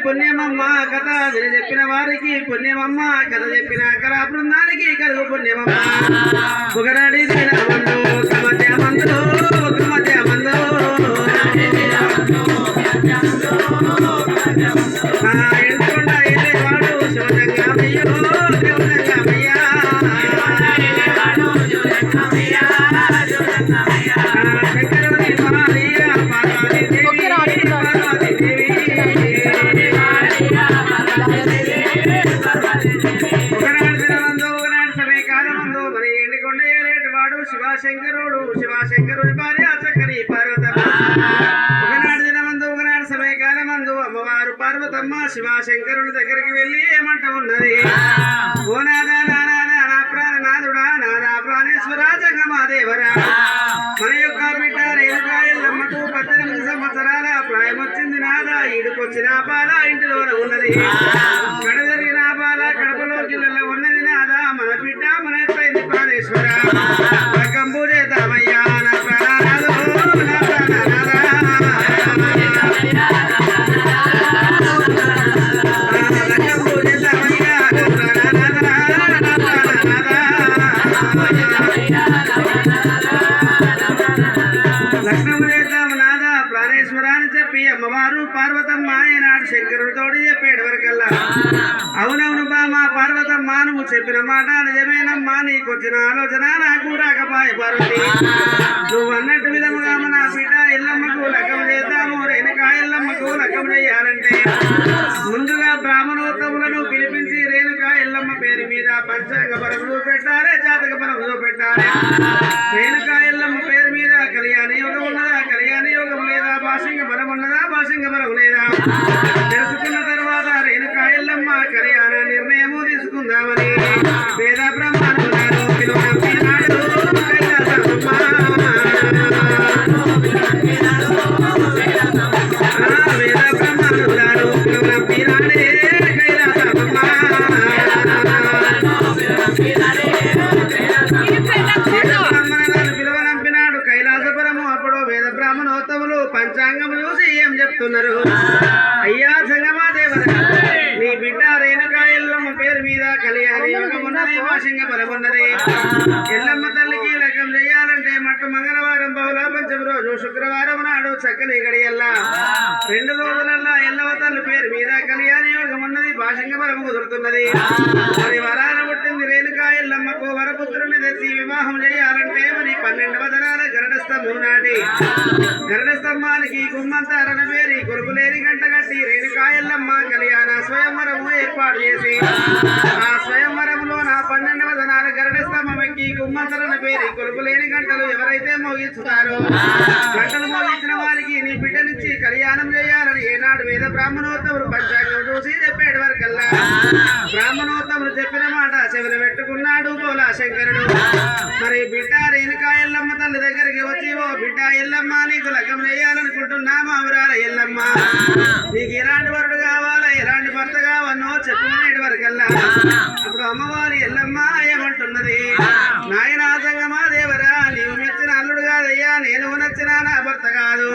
పుణ్యమమ్మ కథ చెప్పిన వారికి పుణ్యమమ్మ కథ చెప్పిన కళా బృందానికి కలుగు పుణ్యమమ్మ ఒకనాడి మందు ఒక మధ్య మందు ఒక మధ్య మందు ఎండుకొండ వెళ్ళేవాడు శివజంగామయ్యో శివజంగామయ్యా శంకరుని భార్య పార్వతీదేవి పార్వతీదేవి శివశంకరుడు శివశంకరుడి భార్య చక్కని పార్వతమ్మ ఒకనాడు దినమందు ఒకనాడు సమయకాలమందు అమ్మవారు పార్వతమ్మ శివశంకరుడి దగ్గరికి వెళ్ళి ఏమంట ఉన్నది ఓ నాదా నానాదా నా ప్రాణనాథుడా నాదా ప్రాణేశ్వర జంగమాదేవరా మన యొక్క బిడ్డ రేణుకా ఎల్లమ్మకు 18 సంవత్సరాల ప్రాయం వచ్చింది నాదా ఈడుకొచ్చిన బాల ఇంటిలోన ఉన్నది కడ జరిగిన బాల కడపలో జిల్లలో ఉన్నది నాదా మన బిడ్డ మన ఎత్తైంది ప్రాణేశ్వర కంబూజేతామయ్యా నా ప్రాణనాథు నా ప్రాణనాథ కంబూజేతామయ్యా నా ప్రాణనాథ నా ప్రాణనాథ లక్ష్మణు చేద్దాము నాథ ప్రాణేశ్వర అని చెప్పి అమ్మవారు పార్వతమ్మ ఈనాడు శంకరుడితోటి చెప్పేడు వరకల్లా అవునవును బామా పార్వతమ్మ నువ్వు చెప్పిన మాట నిజమేనమ్మా నీకొచ్చిన ఆలోచన నాకు రాకపాయ పార్వతి నువ్వు అన్నట్టు విధముగా మన బిడ్డ ఎల్లమ్మకు లగ్గం చేద్దాము రేణుకా ఎల్లమ్మకు లగ్గం చేయాలంటే ముందుగా బ్రాహ్మణోత్తములను పిలిపించి రేణుకా ఎల్లమ్మ పేరు మీద పంచాంగ పరములు పెట్టాలి జాతక పరములు పెట్టాలి రేణుకా ఎల్లమ్మ పేరు మీద కళ్యాణ యోగం ఉన్నదా కళ్యాణ యోగం లేదా భాషంగ బలం ఉన్నదా భాషంగ బలం లేదా తెలుసుకున్న తర్వాత రేణుకా ఎల్లమ్మ కళ్యాణ నిర్ణయము తీసుకుందామని వేద బ్రహ్మానులారు పిలువనంపినాడు కైలాసమ్మ వేద బ్రహ్మానులారు పిలువనంపినాడే కైలాసమ్మ పిలువనంపినాడు కైలాసపురము అప్పుడు వేద బ్రాహ్మణోత్తములు పంచాంగము చూసి ఏం చెప్తున్నారు అయ్యా జంగమాదేవర నీ బిడ్డ రేణుకా ఎల్లమ్మ పేరు మీద కళ్యాణ యోగం ఉన్నది వాషంగ బలమున్నది ఎల్లమ్మ తల్లికి లగ్గం చేయాలంటే మట్టు మంగళవారం బహుళ పంచమ రోజు శుక్రవారం నాడు చక్కని గడియల్లా 2 రోజులల్లా ఎల్లమ్మ తల్లి పేరు మీద కళ్యాణ యోగం ఉన్నది భాషంగ బలము కుదురుతున్నది మరి వరాన పుట్టింది రేణుకా ఎల్లమ్మకు వరపుత్రుని తెచ్చి వివాహం చేయాలంటే మరి 12వ దినాల గరుడ స్తంభం నాటి గరుడ స్తంభానికి గుమ్మంతారన పేరి కొలుపులేని గంట కట్టి రేణుకా ఎల్లమ్మ కళ్యాణ స్వయంవరము ఏర్పాటు చేసి ఆ స్వయంవరంలో నా 12వ దినాల గరుడ స్తంభం ఎక్కి గుమ్మంతరన పేరి కొలుపులేని గంటలు ఎవరైతే మోగిస్తారో గంటలు మోగించిన వారికి నీ బిడ్డ నుంచి కళ్యాణం చేయాలని ఏనాడు వేద బ్రాహ్మణోత్తములు పంచాంగం చూసి చెప్పేడు వరకల్లా బ్రాహ్మణోత్తములు చెప్పిన మాట చెవిన పెట్టుకున్నాడు బోలా శంకరుడు మరి బిడ్డ రేణుకా ఎల్లమ్మ తల్లి దగ్గరికి వచ్చి ఓ బిడ్డ ఎల్లమ్మ నీకు లగ్గం చేయాలనుకుంటున్నా మామరాల ఎల్లమ్మ నీకు ఎలాంటి వరుడు కావాలా ఎలాంటి భర్త కావన్నో చెప్పుకునేటి వరకల్లా అప్పుడు అమ్మవారి ఎల్లమ్మ ఏమంటున్నది నాయన జంగమాదేవరా నీవు మెచ్చిన అల్లుడు కాదయ్యా నేను నచ్చిన నా భర్త కాదు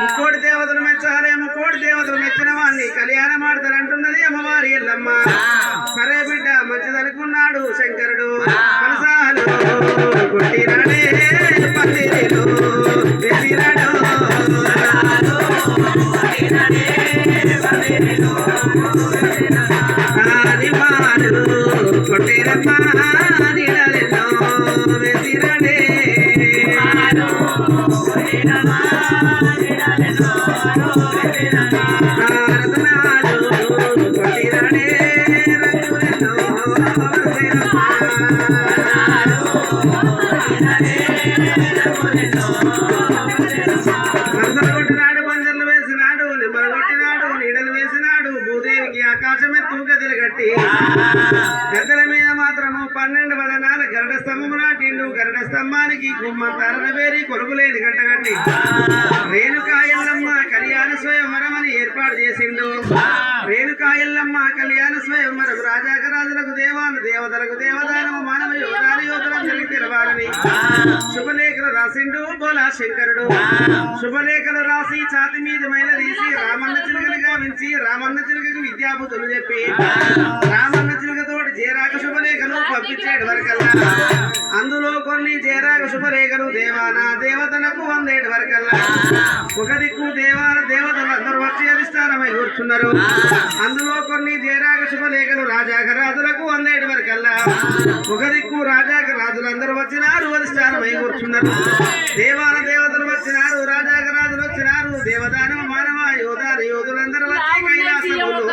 ముక్కోటి దేవతలు మెచ్చాలి ముక్కోటి దేవతలు మెచ్చిన వాడిని కళ్యాణం ఆడతానంటున్నది అమ్మవారి ఎల్లమ్మ సరే బిడ్డ మంచిదనుకున్నాడు శంకరుడు కలసాలు కొట్టినాడే పల్లిలో వేసినాడు కొట్టిరమ్మా నీడలెన్నో వేసినాడే కొట్టిరాడే రంగులెన్నో కొట్టినాడు పంజర్లు వేసినాడు నిమ్మలు కొట్టినాడు నీడలు వేసినాడు భూదేవికి ఆకాశమే తూగదిలు కట్టి గద్దల మీద మాత్రము 12 వదనాల గరుడ స్తంభము నాటిండు గరుడ స్తంభానికి గుమ్మంతారన వేరి కొలుగులేని గంటగట్టి రేణుకాయల్లమ్మ కళ్యాణ స్వయంవరమని ఏర్పాటు చేసిండు. రేణుకాయల్లమ్మ కళ్యాణ స్వయంవరం రాజాకరాజులకు దేవాలు దేవతలకు దేవదానము మానవ యోధాన యోధులందరికీ తెలవాలని శుభలేఖలు రాసిండు బోలా శంకరుడు. శుభలేఖలు రాసి ఛాతి మీద మైల తీసి రామన్న చిలుకలుగా వించి రామన్న చిలుకకు విద్యాబుద్ధులు చెప్పి రామన్న చిలుకతోటి జేరాక శుభలేఖలు పంపించేటి వరకల్లా అందులో కొన్ని జేరాక శుభలేఖలు దేవాన దేవతలకు వందేటి వరకల్లా ఒక దిక్కు దేవాల దేవతలు అందరూ వచ్చి అధిష్టానమై కూర్చున్నారు. అందులో కొన్ని జేరాక శుభలేఖలు రాజాక రాజులకు వందేటి వరకల్లా ఒక దిక్కు రాజాక రాజులందరూ వచ్చినారు అధిష్టానమై కూర్చున్నారు. దేవాల దేవతలు వచ్చినారు రాజాక రాజులు వచ్చినారు దేవదానవ మానవ యోధాన యోధులందరూ వచ్చి కైలాసములు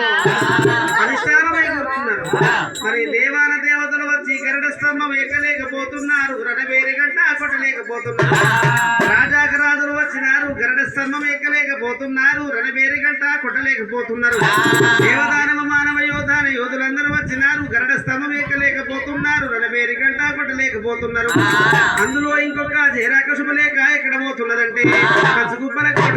అధిష్టానమై కూర్చున్నారు. మరి దేవాన దేవతలు వచ్చి గరుడ స్తంభం ఎక్కలేకపోతున్నారు రణబేరి గంట కొట్టలేకపోతున్నారు. రాజాక రాజులు వచ్చినారు గరుడ స్తంభం ఎక్కలేకపోతున్నారు రణబేరి గంట కొట్టలేకపోతున్నారు. దేవదానవ మానవ యోధాన యోధులందరూ వచ్చినారు గరుడ స్తంభం ఎక్కలేకపోతున్నారు రణబేరి గంట కొట్టలేకపోతున్నారు. అందులో ఇంకొక జేరాక శుభలేఖ ఎక్కడ పోతున్నదంటే కంచుగుబ్బల కోట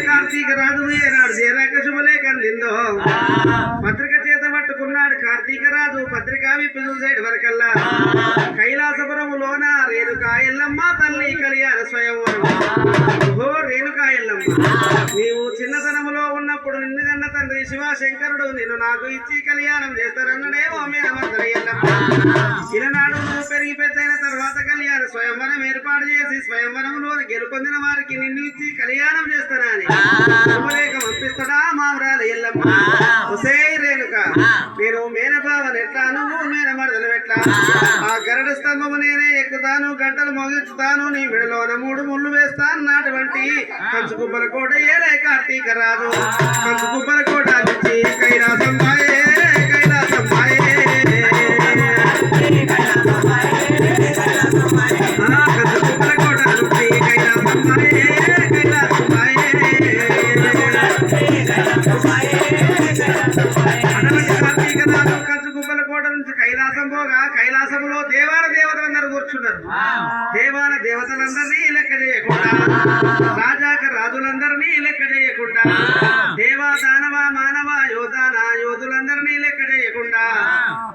కార్తీక రాజు ఏనాడు జేరాక శుభలేఖ అందిందో పత్రిక చేత పట్టుకున్నాడు కార్తీక రాజు. పత్రికా విప్పి చూసేటి వరకల్లా కైలాసపురములోన రేణుకాయల్లమ్మ తల్లి కళ్యాణ స్వయంవరం. ఓ రేణుకాయల్లమ్మ, నీవు చిన్నతనములో ఉన్నప్పుడు నిన్ను కన్న తండ్రి శివశంకరుడు నిన్ను నాకు ఇచ్చి కళ్యాణం చేస్తారన్నడేమో మేనమర్దరయ్యల్లమ్మ. చిన్ననాడు నువ్వు పెరిగి పెద్దయిన తర్వాత కళ్యాణ స్వయంవరం ఏర్పాటు చేసి స్వయంవరంలో గెలుపొందిన వారికి నిన్ను ఇచ్చి కళ్యాణం చేస్తానని శుభలేఖ పంపిస్తాడా మామరాలు ఎల్లమ్మ. ఒసే రేణుక, నేను మేనబావను ఎట్లా నువ్వు మేనమర్దలు ఎట్లా? ఆ గరుడ స్తంభము నేనే ఎక్కుతాను గంటలు మోగించుతాను నీ మెడలోన 3 ముళ్ళు వేస్తాను నాటువంటి కంచుకుబ్బల కోట ఏలే కార్తీక రాజు. కంచుకుబ్బల కోట నుంచి కైలాసం మాయే కైలాసం మాయే కంచుకుబ్బల కోట నుంచి కైలాసం మాయే కైలాసం మాయే అటువంటి కార్తీక రాజు కంచుకుబ్బల కోట నుంచి కైలాసం పోగా కైలాసములో దేవాల దేవతలందరూ కూర్చున్నారు. దేవాల దేవతలందరినీ లెక్క చేయకుండా రాజాక రాజులందరినీ లెక్క చేయకుండా దేవా దానవ మానవ యోధాన యోధులందరినీ లెక్క చేయకుండా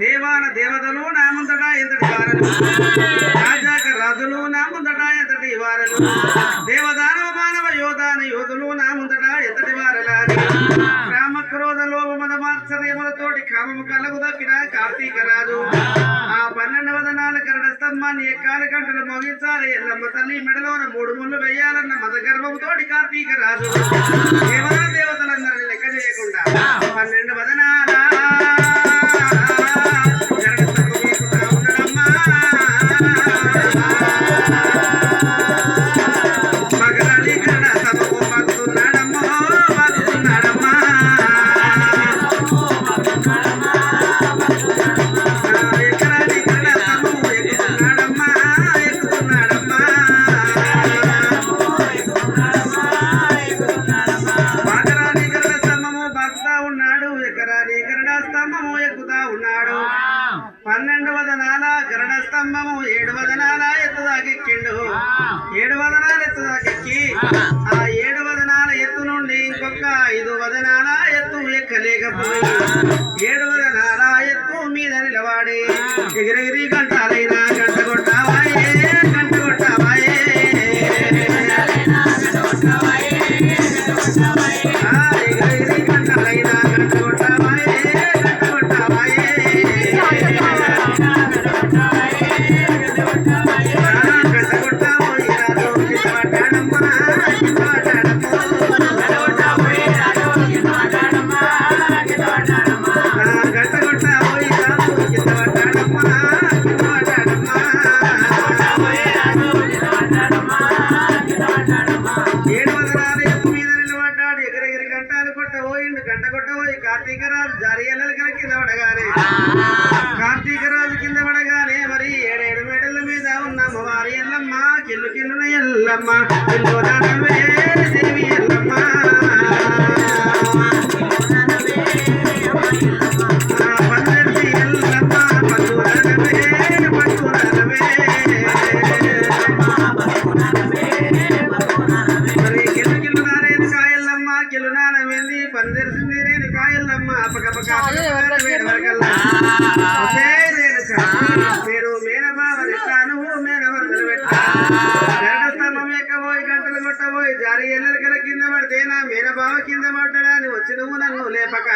దేవాన దేవతలు నా ముందట ఎంతటి వారలు రాజాక రాజులు నా ముందట ఎంతటి వారలు దేవదానవ మానవ యోధాన యోధులు నా ముందట ఎంతటి వారలా రామ క్రోధ లోభ మద మాత్సర్యములతోటి కామము కళ్ళకు తప్పిన కార్తీక రాజు ఆ 12వ దినాల గరుడ స్తంభాన్ని ఎక్కాలి గంటలు మోగించాలి ఎల్లమ్మ తల్లి మెడలోన 3 ముళ్ళు వేయాలన్న మద గర్భముతోటి కార్తీక రాజు దేవతా దేవతలందరినీ లెక్క చేయకుండా 12వ దినాల గరుడ స్తంభం ఎక్కుతా ఉన్నాడమ్మా. మగరాలి గరుడ స్తంభము బాగుతున్నాడమ్మో బాగుతున్నాడమ్మా. స్తంభము ఎక్కుతా ఉన్నాడు 12వ దినాల గరుడ స్తంభము 7వ దినాల ఎత్తు దాకెక్కిండు. 7వ దినాల ఎత్తు దాకెక్కి ఆ 7వ దినాల ఎత్తు నుండి ఇంకొక 5వ దినాల ఎత్తు ఎక్కలేకపోయి 7వ దినాల ఎత్తు మీద నిలవాడి ఎగిరెగిరి గంటలైనా గంట కొట్టావాయే గంట కొట్టావాయే ఎగిరెగిరి గంటలైనా గంట కొట్టావాయే గంట కొట్టావాయే గంట కొట్టావోయి రాజు కింద పట్టాడమ్మా కింద పట్టాడమ్మా గంట కొట్టావోయి రాజు కింద పట్టాడమ్మా కింద పట్టాడమ్మా 7వ దినాల కార్తీక రాజు జారి ఎల్లెలకల కింద పడగానే కార్తీక రాజు కింద పడగానే మరి 7 మేడల మీద ఉన్న అమ్మవారి ఎల్లమ్మ కిల్లు కిల్లున ఎల్లమ్మ కిల్లు నానవే దేవి ఎల్లమ్మ పందెర్తి ఎల్లమ్మ పట్టు నానవే పట్టు నానవే మరి కిల్లు కిల్లు నారేది కాయల్లమ్మ కిల్లు నానవేంది పందెరిసింది రేణు కాయల్లమ్మ అపకపక వేడవరకల్లా మీరు మేనబావని తాను మేనవర్గలు పెట్టా స్తంభం ఎక్కబోయి గంటలు కొట్టబోయి జారి ఎల్లెలకల కింద పడితే నా మేనబావ కింద పడ్డాడని వచ్చి నువ్వు నన్ను లేపక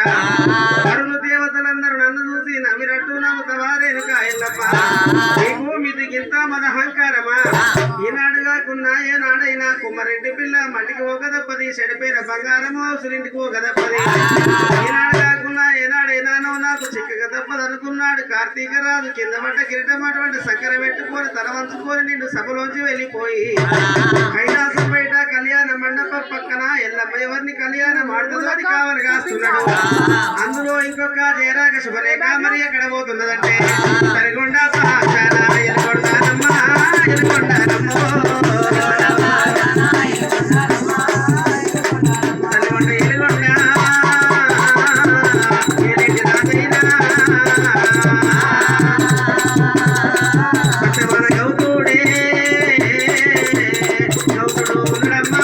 అరుణు దేవతలందరూ నన్ను చూసి నవ్వినట్టు నవ్వుతావారేను కాయల్లమ్మ నీకు మిదికింత మదహంకారమా ఈనాడు కాకున్నా ఏనాడైనా కుమ్మరెడ్డి పిల్ల మట్టికి ఒక దప్పది చెడిపోయిన బంగారము అవసరింటికి ఒక దప్పది ఈనాడు కాకున్నా ఏనాడైనానో నాకు చిక్కగా తప్పదనుకున్నాడు కార్తీక రాజు కింద పడ్డ కిరీటం అటువంటి సక్కర పెట్టుకొని తల వంచుకొని నిండు సభలోంచి వెళ్ళిపోయి కైలాసం బయట కళ్యాణ మండపం పక్కన ఎల్లమ్మ ఎవరిని కళ్యాణం ఆడుతుందో అది కావాలి కాస్తున్నాడు అందులో ఇంకొక జయరాగ శుభరేఖ మరి ఎక్కడ పోతున్నదంటే సరిగొండ పహాచార ఎలుగొండానమ్మా ఎలుగొండానమ్మో సరిగొండ ఎలుగొండ ఏలేటి రాజైనా పట్టవన గౌతుడే గౌతుడు ఉన్నడమ్మా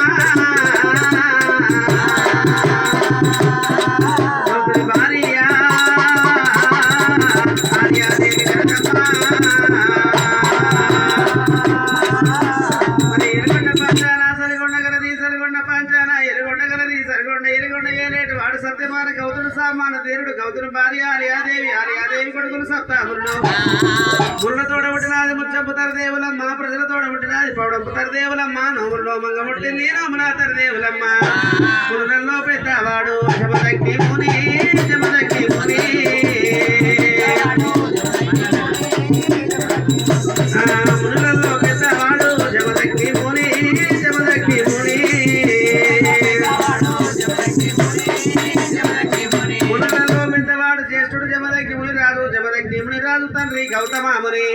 గౌతుడి భార్య ఆర్యాదేవి కనకమ్మ మరి ఎలుగొండ పంచాన సరిగొండ గలది సరిగొండ పంచాన ఎలుగొండ గలది సరిగొండ ఎలుగొండ ఏలేటి వాడు సత్యమాన గౌతుడు సామాన తీరుడు గౌతుడు భార్య ఆర్యాదేవి కొడుకులు సప్తాహురుడు ముళ్ళ తోడబుట్టినాది ముచ్చంపుతారు దేవులమ్మ ప్రజల తోడబుట్టినాది పౌడంపుతారు దేవులమ్మ నోములలో మంగముట్టింది నోమున తరదేవులమ్మ పురులలో పెద్దవాడు జమదగ్ని ముని జమదగ్ని ముని మునులలో పెద్దవాడు జమదగ్ని ముని జమదగ్ని ముని మునులలో పెద్దవాడు జ్యేష్ఠుడు జమదగ్ని ముని రాజు జమదగ్ని ముని రాజు తండ్రి గౌతమాముని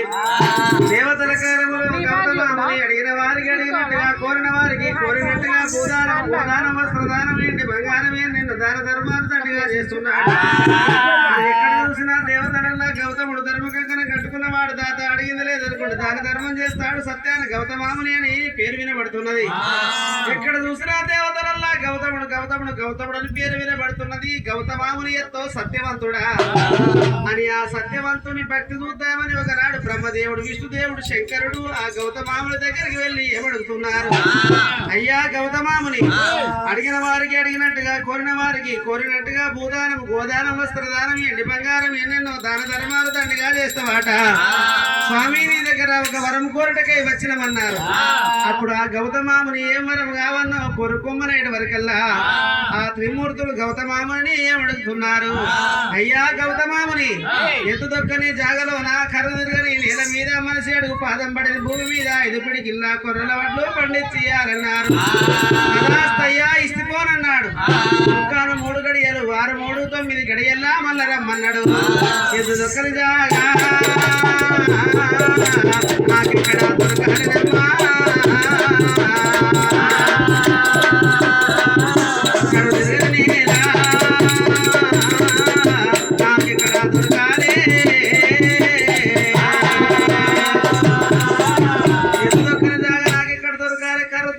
దేవతల కారములు గౌతమాముని అడిగిన వారికి అడిగినట్టుగా కోరిన వారికి కోరినట్టుగా భూదానం వస్త్రదానం ఏంటి బంగారం ఏంటి నిన్ను దాన ధర్మాలు తండ్రిగా చేస్తున్నాడు ఎక్కడ చూసినా దేవతలల్లా గౌతముడు ధర్మకంకణ కట్టుకున్నవాడు దాత అడిగింది లేదనుకోండి దాని ధర్మం చేస్తాడు సత్యాన్ని గౌతమాముని అని పేరు వినబడుతున్నది ఎక్కడ చూసినా దేవతలల్లా గౌతముడు గౌతముడు గౌతముడు అని పేరు వినబడుతున్నది గౌతమాముని ఎంతో సత్యవంతుడా అని ఆ సత్యవంతుని భక్తి చూద్దామని ఒకనాడు బ్రహ్మదేవుడు విష్ణుదేవుడు శంకరుడు ఆ గౌతమాముని దగ్గరికి వెళ్ళి ఏమడుగుతున్నారు అయ్యా గౌతమాముని అడిగిన వారికి అడిగినట్టుగా కోరిన వారికి కోరినట్టుగా భూదానం గోదానం వస్త్రదానం ఎండి బంగారం ఎన్నెన్నో దాన ధర్మాలు దండిగా చేస్తావాట స్వామి నీ దగ్గర ఒక వరం కోరటకై వచ్చినమన్నారు అప్పుడు ఆ గౌతమాముని ఏం వరం కావన్నా కొరుకొమ్మనేటి వరకల్లా ఆ త్రిమూర్తులు గౌతమాముని ఏమడుగుతున్నారు అయ్యా గౌతమాముని ఎత్తు దొక్కని జాగలో నా కర్ర తిరగని నేల మీద మనిషి అడుగు పాదం పడిన భూమి మీద 5 పిడికిల్లా కొర్రల వడ్లు పండించియాలన్నారు అయ్యా ఇస్తిపోనన్నాడు ముక్కాను 3 గడియలు వారు 3 9 గడియల్లా మళ్ళా రమ్మన్నాడు ఎత్తు దొక్కని జాగా నాకిక్కడ దొరకాలమ్మా కడు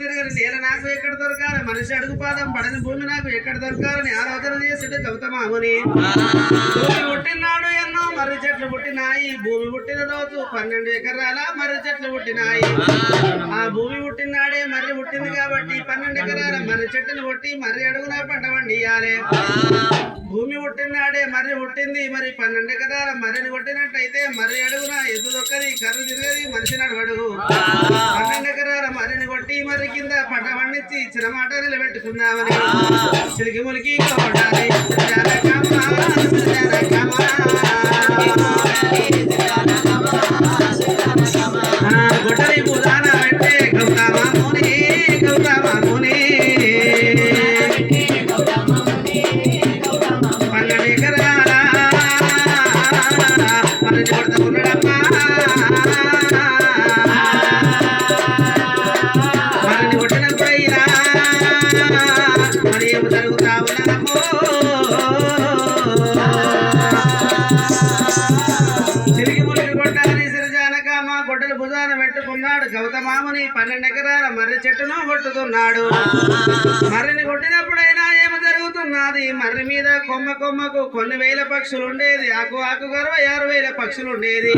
తిరగని నేల నాకిక్కడ దొరకాలే మనిషి అడుగు పాదం పడని భూమి నాకు ఎక్కడ దొరకాలని ఆలోచన చేసాడు గౌతమాముని భూమి పుట్టినాడు ఎన్నో మర్రి చెట్లు పుట్టినాయి భూమి పుట్టిన రోజు 12 ఎకరాల మర్రి చెట్లు పుట్టినాయి ఆ భూమి పుట్టినాడే మర్రి పుట్టింది కాబట్టి 12 ఎకరాల మర్రి చెట్టును కొట్టి మర్రి అడుగున పంట పండియాలి భూమి పుట్టినాడే మర్రి పుట్టింది మరి 12 ఎకరాల మర్రిని కొట్టినట్టయితే మర్రి అడుగున ఎద్దు దొక్కది కర్రు తిరగది మనిషి నడవడు 12 ఎకరాల మర్రిని కొట్టి మర్రి కింద పంట పండించి ఇచ్చిన మాట నిలబెట్టుకుందామని చిలికి ములికి కొట్టాలి గొడ్డలి పూదాన పెట్టే గౌతమాముని గౌతమాముని 12 కార్యము జరుగుతా ఉన్నదమ్మో. తిరిగి మురికి కొట్టాలని సిరజానక మా గొడ్డలు భుజాన పెట్టుకున్నాడు గౌతమాముని 12 ఎకరాల మర్రి చెట్టును కొట్టుతున్నాడు. మర్రిని కొట్టినప్పుడైనా ఏమి జరుగుతున్నది? మర్రి మీద కొమ్మ కొమ్మకు కొన్ని వేల పక్షులు ఉండేది, ఆకు ఆకు 66,000 పక్షులు ఉండేది.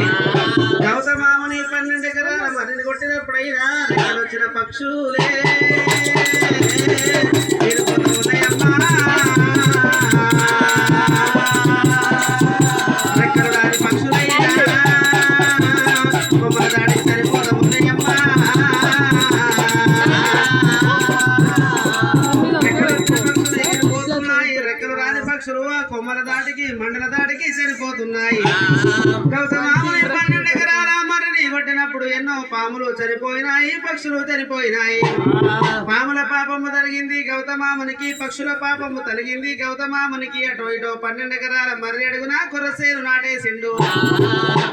గౌతమాముని 12 ఎకరాల మర్రిని కొట్టినప్పుడైనా వచ్చిన పక్షులే ఉన్నాయమ్మా. రెక్కలు దాని పక్షులైనా కొమ్మల దాడి సరిపోదా ఉన్నాయమ్మా. రెక్కలు రాని పక్షులు కొమ్మల దాటికి మండల దాటికి సరిపోతున్నాయి. గౌతమాముని 12 ఎకరాల మర్రిని కొట్టినప్పుడు ఎన్నో పాములు చనిపోయినాయి, పక్షులు చనిపోయినాయి. పాముల పాపము తలిగింది గౌతమామునికి, పక్షుల పాపము తలిగింది గౌతమామునికి. అటో ఇటో 12 ఎకరాల మర్రి అడుగున కొర్రసేను నాటేసిండు.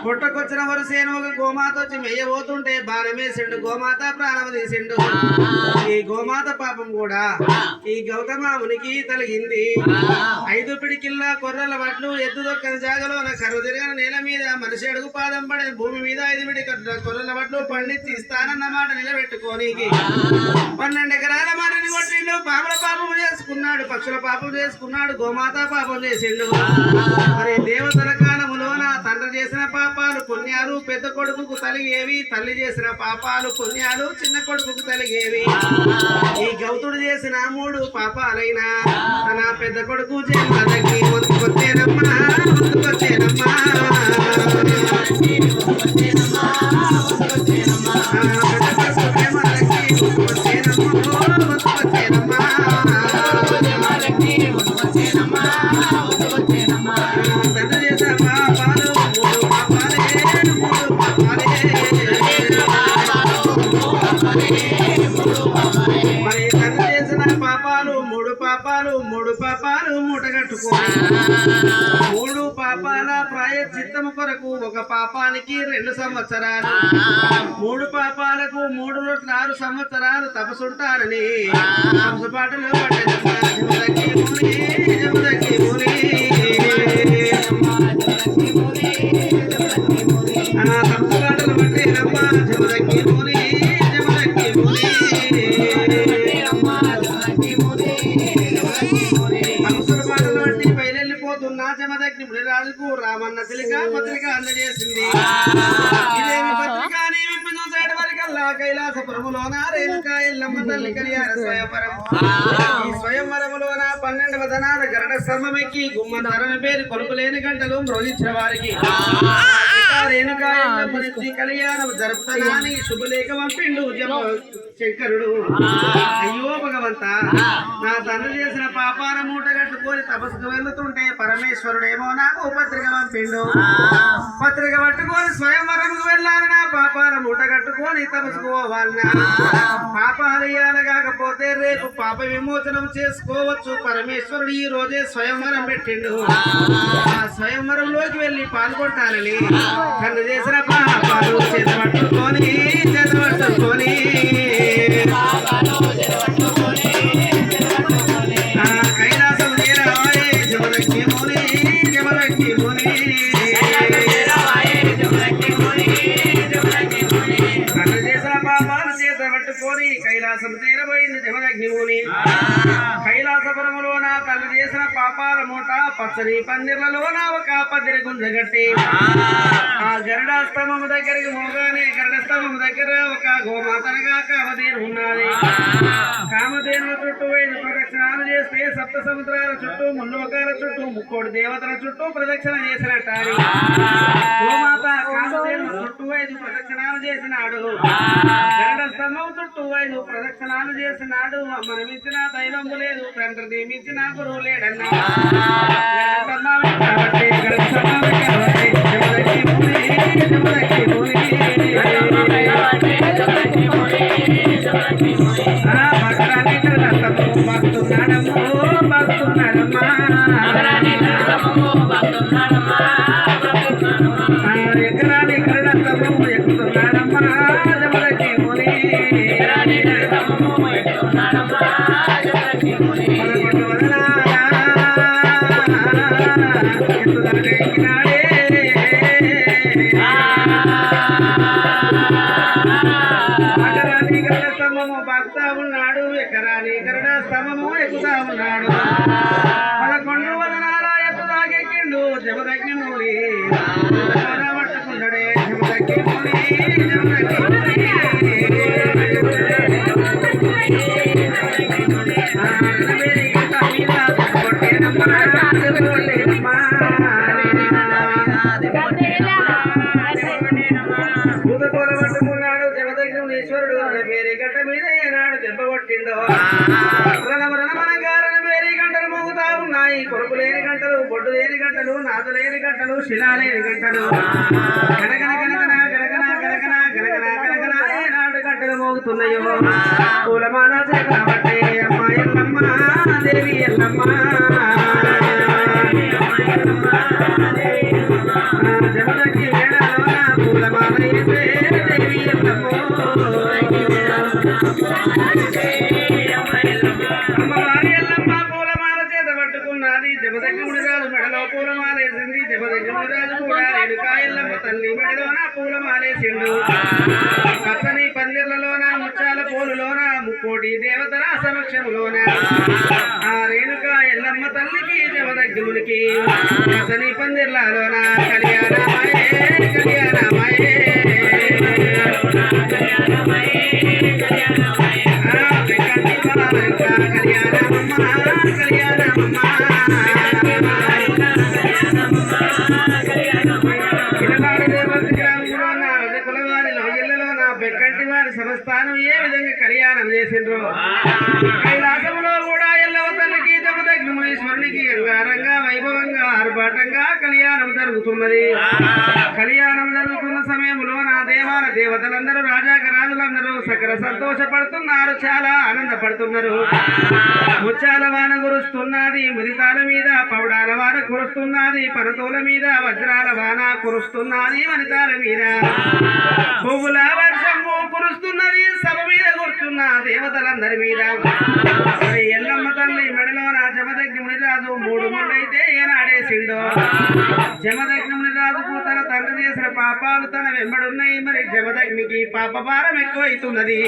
పుట్టకొచ్చిన వరసేను ఒక గోమాత వచ్చి మెయ్యబోతుంటే బాణమేసిండు, గోమాత ప్రాణం తీసిండు. ఈ గోమాత పాపం కూడా ఈ గౌతమామునికి తలిగింది. 5 పిడికిల్ల కొర్రల వడ్లు ఎద్దు దొక్కని జాగలోన కరువు తిరగని నేల మీద మనిషి అడుగు పాదం పడే భూమి మీద 5 పిడికల కొర్రల వడ్లు పండించి ఇస్తానన్నమాట నిలబెట్టుకొని 12 ఎకరాల మర్రిని కొట్టిండు. పాముల పాపం చేసుకున్నాడు, పక్షుల పాపం చేసుకున్నాడు, గోమాత పాపం చేసిండు. మరి దేవతల కాలములోన తండ్రి చేసిన పాపాలు పుణ్యాలు పెద్ద కొడుకుకు తలిగేవి, తల్లి చేసిన పాపాలు పుణ్యాలు చిన్న కొడుకుకు తలిగేవి. ఈ గౌతుడు చేసిన 3 పాపాలైనా తన పెద్ద కొడుకు జన్మదకి ముందుకొచ్చేనమ్మా, ముందుకొచ్చేనమ్మా. మరి తను చేసిన పాపాలు 3 పాపాలు 3 పాపాలు మూటగట్టుకో. 3 పాపాల ప్రాయశ్చిత్తము కొరకు ఒక పాపానికి 2 సంవత్సరాలు, 3 పాపాలకు 3 సంవత్సరాలు తపసుంటారని తపసు పాటలు పట్టేదమ్మా. జముదకి ముని తపసు పాటలు పట్టేదమ్మా. జముదకి ముని జముదకి ముని జమదగ్ని మునిరాజుకు రామన్న తిలిక పత్రిక అందజేసింది. ఇదేమి పత్రిక అని విప్పి చూసాడు వరకల్లా కైలాసపురములోన రేణుకా ఎల్లమ్మ తల్లి కళ్యాణ స్వయంవరం. ఈ స్వయంవరములోన 12వ ధనాల గరుడ స్తంభమెక్కి గుమ్మధరణ పేరు కొలుపులేని గంటలు మ్రోగించిన వారికి రేణుకా ఎల్లమ్మ నుంచి కళ్యాణం జరుపుతానని శుభలేఖ పంపిండు శంకరుడు. అయ్యో భగవంత, నా తండ్రి చేసిన పాపాల మూట కట్టుకొని తపస్సుకు వెళ్తుంటే పరమేశ్వరుడేమో నాకు పత్రిక పంపిండు. పత్రిక పట్టుకొని స్వయంవరంకు వెళ్ళాలి, నా పాపాల మూట కట్టుకొని తపస్సుకు పోవాలన్నా. పాపాలు ఇయ్యాలి కాకపోతే రేపు పాప విమోచనం చేసుకోవచ్చు. పరమేశ్వరుడు ఈ రోజే స్వయంవరం పెట్టిండు. ఆ స్వయంవరంలోకి వెళ్ళి పాల్గొంటానని తను చేసిన పాపాలు చేతపట్టుకొని కైలాసం చేరవాయే జమదగ్ని ముని జమదగ్ని ముని. తను చేసిన పాపాలు చేతపట్టుకొని కైలాసం చేరబోయింది జమదగ్ని ముని. కైలాసపురములోన తను చేసిన పాపాల మూట పచ్చని పందిర్లలోన ఒక పదిరి గుంజగట్టి ఆ గరుడాస్తమము దగ్గరికి మోగానే గరుడస్తమము దగ్గర ఒక గోమాతనగా కామధేను ఉన్నది. కామధేను చుట్టూ 5 ప్రదక్షిణాలు చేస్తే 7 సముద్రాల చుట్టూ 3 లోకాల చుట్టూ 3 దేవతల చుట్టూ ప్రదక్షిణ చేసినట్టు గోమాత కామధేను చుట్టూ 5 ప్రదక్షిణాలు చేసినాడు. గరుడ స్తంభం చుట్టూ 5 ప్రదక్షిణాలు చేసినాడు. మనమిచ్చిన దైవము లేదు, తండ్రిని మించిన గురువు లేడన్నా. ఎకరాని కరుణస్తమము ఎక్కుతున్నాడమ్మా జమదగ్ని ముని. బాగుతా ఉన్నాడు, ఎకరాని గరుడ స్తంభము ఎక్కుతా ఉన్నాడు. 11 వదనాల ఎత్తుదాకెక్కిండు జమదగ్నిముని పట్టుకున్నాడే జమదగ్నిముని పట్టుకున్నాడు జమదగ్నిమునీశ్వరుడు వేరే గంట మీద ఏనాడు దెబ్బ కొట్టిండో. రణమరణమనగారణ వేరే గంటలు మోగుతా ఉన్నాయి. కొడుకు లేని గంటలు, బొడ్డు లేని గంటలు, నాదు లేని గంటలు, శిలా లేని గంటలు, గనగన గనగన గనగన గనగన గనగన గనగన ఏనాడు గంటలు మోగుతున్నాయో. పూలమాల చేకబట్టే అమ్మ ఎల్లమ్మ దేవి ఎల్లమ్మ జమదగ్ని వేళలోన పూలమాల వేసే దేవి ఎల్లమ్మ. అమ్మవారి ఎల్లమ్మ పూలమాల చేత పట్టుకున్నది. జమదగ్ని రాజు మెడలో పూలమాలేసింది. జమదగ్ని రాజు కూడా రేణుకా ఎల్లమ్మ తల్లి మెడలోన పూలమాలేసిండు. పచ్చని పందిర్లలోన, ముచ్చాల పోలులోన, ముక్కోటి దేవతల సమక్షములోన ఆ రేణుకా ఎల్లమ్మ తల్లికి జమదగ్నికి పచ్చని పందిర్లలోన కళ్యాణమాయే కళ్యాణమాయే బెక్కంటి వారి సంస్థానం ఏ విధంగా కళ్యాణం చేసిండ్రో కైలాసములో కూడా ఎల్లవ తల్లికి జమదగ్నిమునీశ్వరునికి అంగారంగా వైభవంగా ఆర్భాటంగా కళ్యాణం జరుగుతున్నది. కళ్యాణం జరుగుతున్న సమయంలో నా దేవాల దేవతలందరూ రాజాక రాజులందరూ సకల సంతోషపడుతున్నారు, చాలా ఆనందపడుతున్నారు. ముత్యాల వాన కురుస్తున్నది, ముదితాల మీద పౌడాల వాన కురుస్తున్నది, పనతోల మీద వజ్రాల వాన కురుస్తున్నది, వనితాల మీద పువ్వుల వర్షము కురుస్తున్నది. సభ మీద కూర్చున్న దేవతలందరి మీద ఎల్లమ్మ తల్లి మెడలో నా జమదగ్ని రాజు 3 ముళ్ళైతే ఏనాడేసిండో. జమదగ్ని రాజుకు తన తండ్రి చేసిన పాపాలు తన వెంబడున్నాయి. మరి జమదగ్నికి పాప భారం ఎక్కువైతున్నది.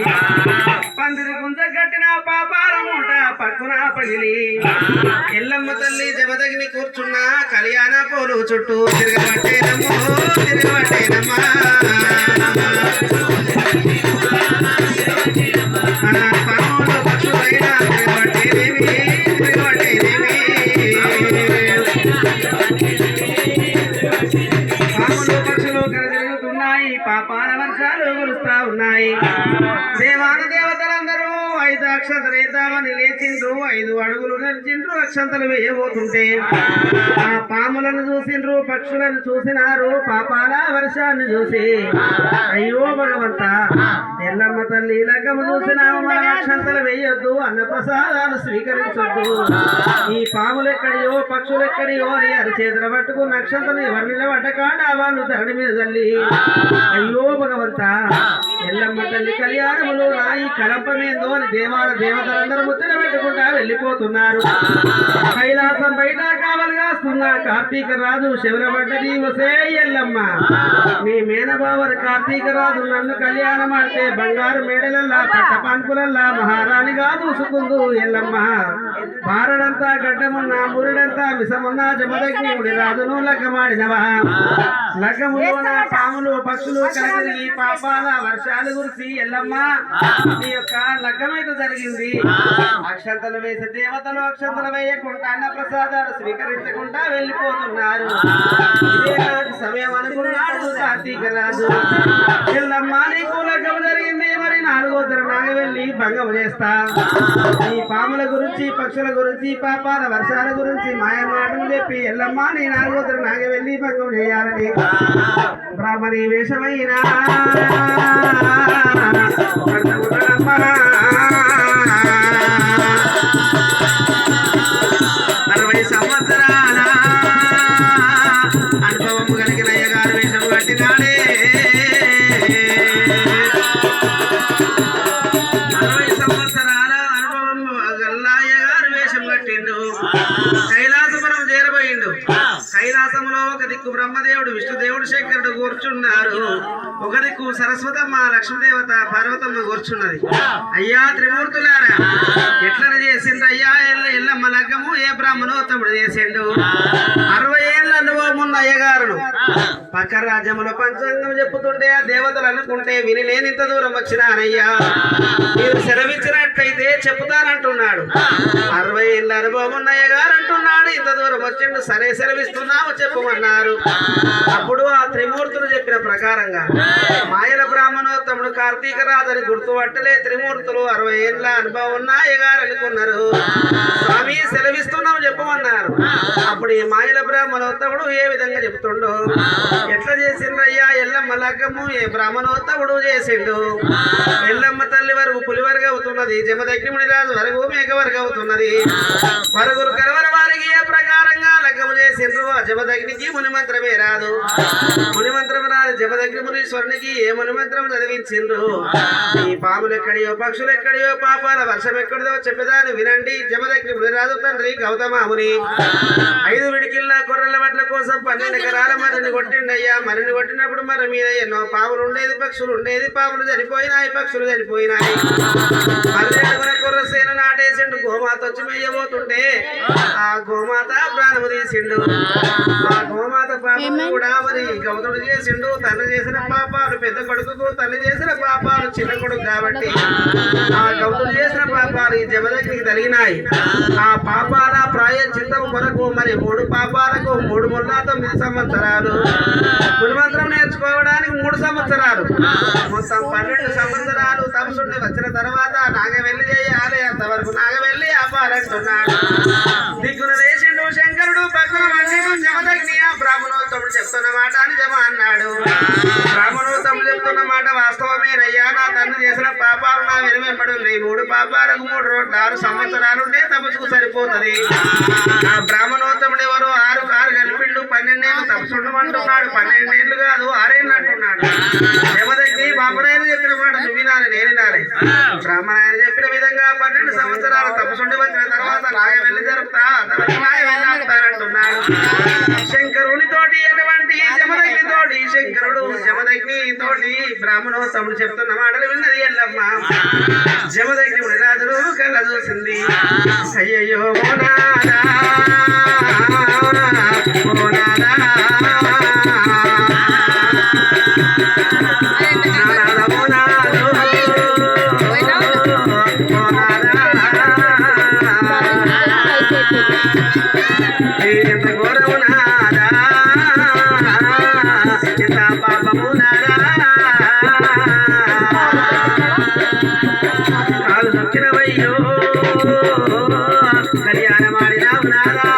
పందిరి గుంజ కట్టిన పాపాల మూట పక్కున పగిలి ఎల్లమ్మ తల్లి జమదగ్ని కూర్చున్న కళ్యాణ పోలు చుట్టూ తిరగబట్టేనమ్మో తిరగబట్టేనమ్మా. పాములు పక్షులైనా తిరగబట్టేదేమి తిరగబట్టేదేమి. పాములు పక్షులు కలజరుగుతున్నాయి, పాపాల వర్షాలు కురుస్తా ఉన్నాయి. దేవాన దేవతలందరూ 5 అక్షంతలేద్దామని లేచిండ్రు. 5 అడుగులు నడిచిండ్రు, అక్షంతలు వేయబోతుంటే ఆ పాములను చూసిండ్రు, పక్షులను చూసినారు, పాపాల వర్షాన్ని చూసి అయ్యో భగవంత ఎల్లమ్మ తల్లి లగ్గము చూసినాము, మన అక్షంతలు వేయొద్దు, అన్న ప్రసాదాలు స్వీకరించొద్దు, ఈ పాములు ఎక్కడియో పక్షులు ఎక్కడియో అని అరిచేతుల పట్టుకున్న అక్షంతలు ఎవరు నిలబడ్డకాడ వాళ్ళు ధరణి మీద తల్లి అయ్యో భగవంత ఎల్లమ్మ తల్లి కళ్యాణములు రాయి కలంపమేందో అని దేవాల దేవతలందరూ ముచ్చట పెట్టుకుంటా వెళ్ళిపోతున్నారు. కైలాసం బయట కావలి కాస్తున్న కార్తీక రాజు శివరబడ్డది. వసే ఎల్లమ్మ నీ మేనబావరు కార్తీక రాజు నన్ను కళ్యాణం అంటే బంగారు మేడలల్లా పట్ట పాన్పులల్లా మహారాణిగా చూసుకుందు ఎల్లమ్మ. బారడంతా గడ్డమున్న మురుడంతా మిసమున్న జమదగ్ని రాజును లగ్గమాడినవా. లగ్గములోన పాములు పక్షులు కలిసి పాపాల వర్షాలు కురిసి ఎల్లమ్మ నీ యొక్క లగ్గమైతే జరిగింది. అక్షంతలు వేసే దేవతలు అక్షంతలు వేయకుండా అన్న ప్రసాదాలు స్వీకరించకుండా వెళ్ళిపోతున్నారు. ఇదే నాటి సమయం అనుకున్నాడు కార్తీక రాజు. ఎల్లమ్మ నీకు లగ్గం జరిగింది, మరి 4వ తరుణాగా వెళ్ళి భంగం చేస్తా. ఈ పాముల గురించి పక్షుల గురించి పాపాల వర్షాల గురించి మాయ మాటలు చెప్పి ఎల్లమ్మ నీ 4వ తరుణాగా వెళ్ళి భంగం చేయాలని బ్రాహ్మణి వేషమైన 60 సంవత్సరాల అనుభవం కలిగిన అయ్యగారు వేషం కట్టినాడే. 60 సంవత్సరాల అనుభవం గల్ల అయ్యగారు వేషం పట్టిండు కైలాసపురం చేరబోయిండు కైలాసంలో ఒక దిక్కు బ్రహ్మదేవుడు విష్ణుదేవుడు శంకరుడు కూర్చున్నారు ఒక దిక్కు సరస్వతమ్మ లక్ష్మీదేవత పార్వతమ్మ కూర్చున్నది అయ్యా త్రిమూర్తులారా ఎట్లా చేసిండ్రు అయ్యా ఎల్లమ్మ లగ్గము ఏ బ్రాహ్మణోత్తముడు చేసిండు 60 ఏళ్ళ అనుభవం ఉన్న అయ్యగారును పక్క రాజ్యములో పంచాంగం చెప్పుతుంటే ఆ దేవతలు అనుకుంటే వినిలేని ఇంత దూరం వచ్చినానయ్యా మీరు సెలవిచ్చినట్టయితే చెప్పుతానంటున్నాడు 60 ఏళ్ళ అనుభవం ఉన్న అయ్యగారు అంటున్నాడు ఇంత దూరం వచ్చిండు సరే సెలవిస్తున్నాము చెప్పమన్నారు అప్పుడు ఆ త్రిమూర్తులు చెప్పిన ప్రకారంగా మాయల బ్రాహ్మణోత్తముడు కార్తీక రాజని గుర్తుపట్టలే త్రిమూర్తులు 60 ఏళ్ళ అనుభవం ఉన్న అయ్యగారు అనుకున్నారు స్వామి సెలవిస్తున్నాము చెప్పమన్నారు అప్పుడు ఈ మాయల బ్రాహ్మణోత్తముడు ఏ విధంగా చెప్తుండో ఎట్లా చేసిండ్రయ్యా ఎల్లమ్మ లగ్గము ఏ బ్రాహ్మణోత్తముడు చేసిండు ఎల్లమ్మ తల్లి వరకు పులి వరకు అవుతున్నది జమదగ్నిముని రాజు వరకు మేక వరకు అవుతున్నది వరుగురు కరవర వారికి ఏ ప్రకారంగా లగ్గము చేసిండ్రు ఆ జమదగ్నికి ముని మంత్రమే రాదు ముని మంత్రం రాదు జమదగ్ని మునీశ్వరునికి ఏ ముని మంత్రం చదివించిండ్రు ఈ పాములు ఎక్కడియో పక్షులు ఎక్కడియో పాపాల వర్షం ఎక్కడిదో చెప్పేదాన్ని వినండి జమదగ్ని ముని రాజు తండ్రి గౌతమాముని 5 విడికిల్లా కొర్రల వడ్ల కోసం 12 ఎకరాల మరిని కొట్టిండయ్యా మరిని కొట్టినప్పుడు మరి మీద ఎన్నో పాములు ఉండేది పక్షులు ఉండేది పాములు చనిపోయినాయి పక్షులు చనిపోయినాయి మర్రి కొర్రసేను నాటేసిండు గోమాత వచ్చి మెయ్యబోతుంటే ఆ గోమాత ప్రాణము తీసిండు ఆ గోమాత పాపం కూడా మరి గౌతముడు చేసిండు తల్లి చేసిన పాపాలు పెద్ద కొడుకు తల్లి చేసిన పాపాలు చిన్న కొడుకు కాబట్టి ఆ గౌతముడు చేసిన పాపాలు ఈ జమదగ్నికి తగినాయి ఆ పాపాల ప్రాయశ్చిత్తం కొరకు మరి 3 పాపాలకు 3 ముళ్ళ 9 సంవత్సరాలు పులిమంత్రం నేర్చుకోవడానికి 3 సంవత్సరాలు మొత్తం 12 సంవత్సరాలు తపసుండి వచ్చిన తర్వాత నాగవెల్లి చేయాలి అంతవరకు నాగవెల్లి ఆపాలంటున్నాడు దిక్కున దేశిండు శంకరుడు పక్కన వండిను జమదగ్ని ఆ బ్రాహ్మణోత్తముడు చెప్తున్న మాట నిజమ అన్నాడు బ్రాహ్మణోత్తముడు చెప్తున్న మాట వాస్తవమేనయ్యా నా తండ్రి చేసిన పాపాలు నా వెనువెంబడి ఉన్నాయి 3 పాపాలకు 3 రోడ్లు 6 సంవత్సరాలు ఉంటే తపసుకు సరిపోతుంది ఆ బ్రాహ్మణోత్తముడు ఎవరు 6 కలిపిండు 12 ఏళ్ళు తపసుండమంటున్నాడు 12 ఏళ్ళు కాదు 6 ఏళ్ళు అంటున్నాడు జమదగ్ని బాబురాయన చెప్పిన మాట నువ్వు వినాలి నేను వినాలి బ్రాహ్మణాయన చెప్పిన విధంగా 12 సంవత్సరాలు తపసుండి వచ్చిన తర్వాత నాగవెల్లి జరుపుతా నాగవెల్లి ఆపుతానంటున్నాడు శంకరుని తోటి ఎటువంటి జమదగ్ని తోటి శంకరుడు జమదగ్ని తోటి బ్రాహ్మణోత్తముడు చెప్తున్న మాటలు విన్నది ఎల్లమ్మ జమదగ్ని రాజులు కళ్ళ చూసింది అయ్యయ్యో మోనాదా మోనాదా ఎంత ఘోరమునాదా ఎంత పాపమునాదా కాలు దొక్కినవయ్యో కళ్యాణమాడినావునాదా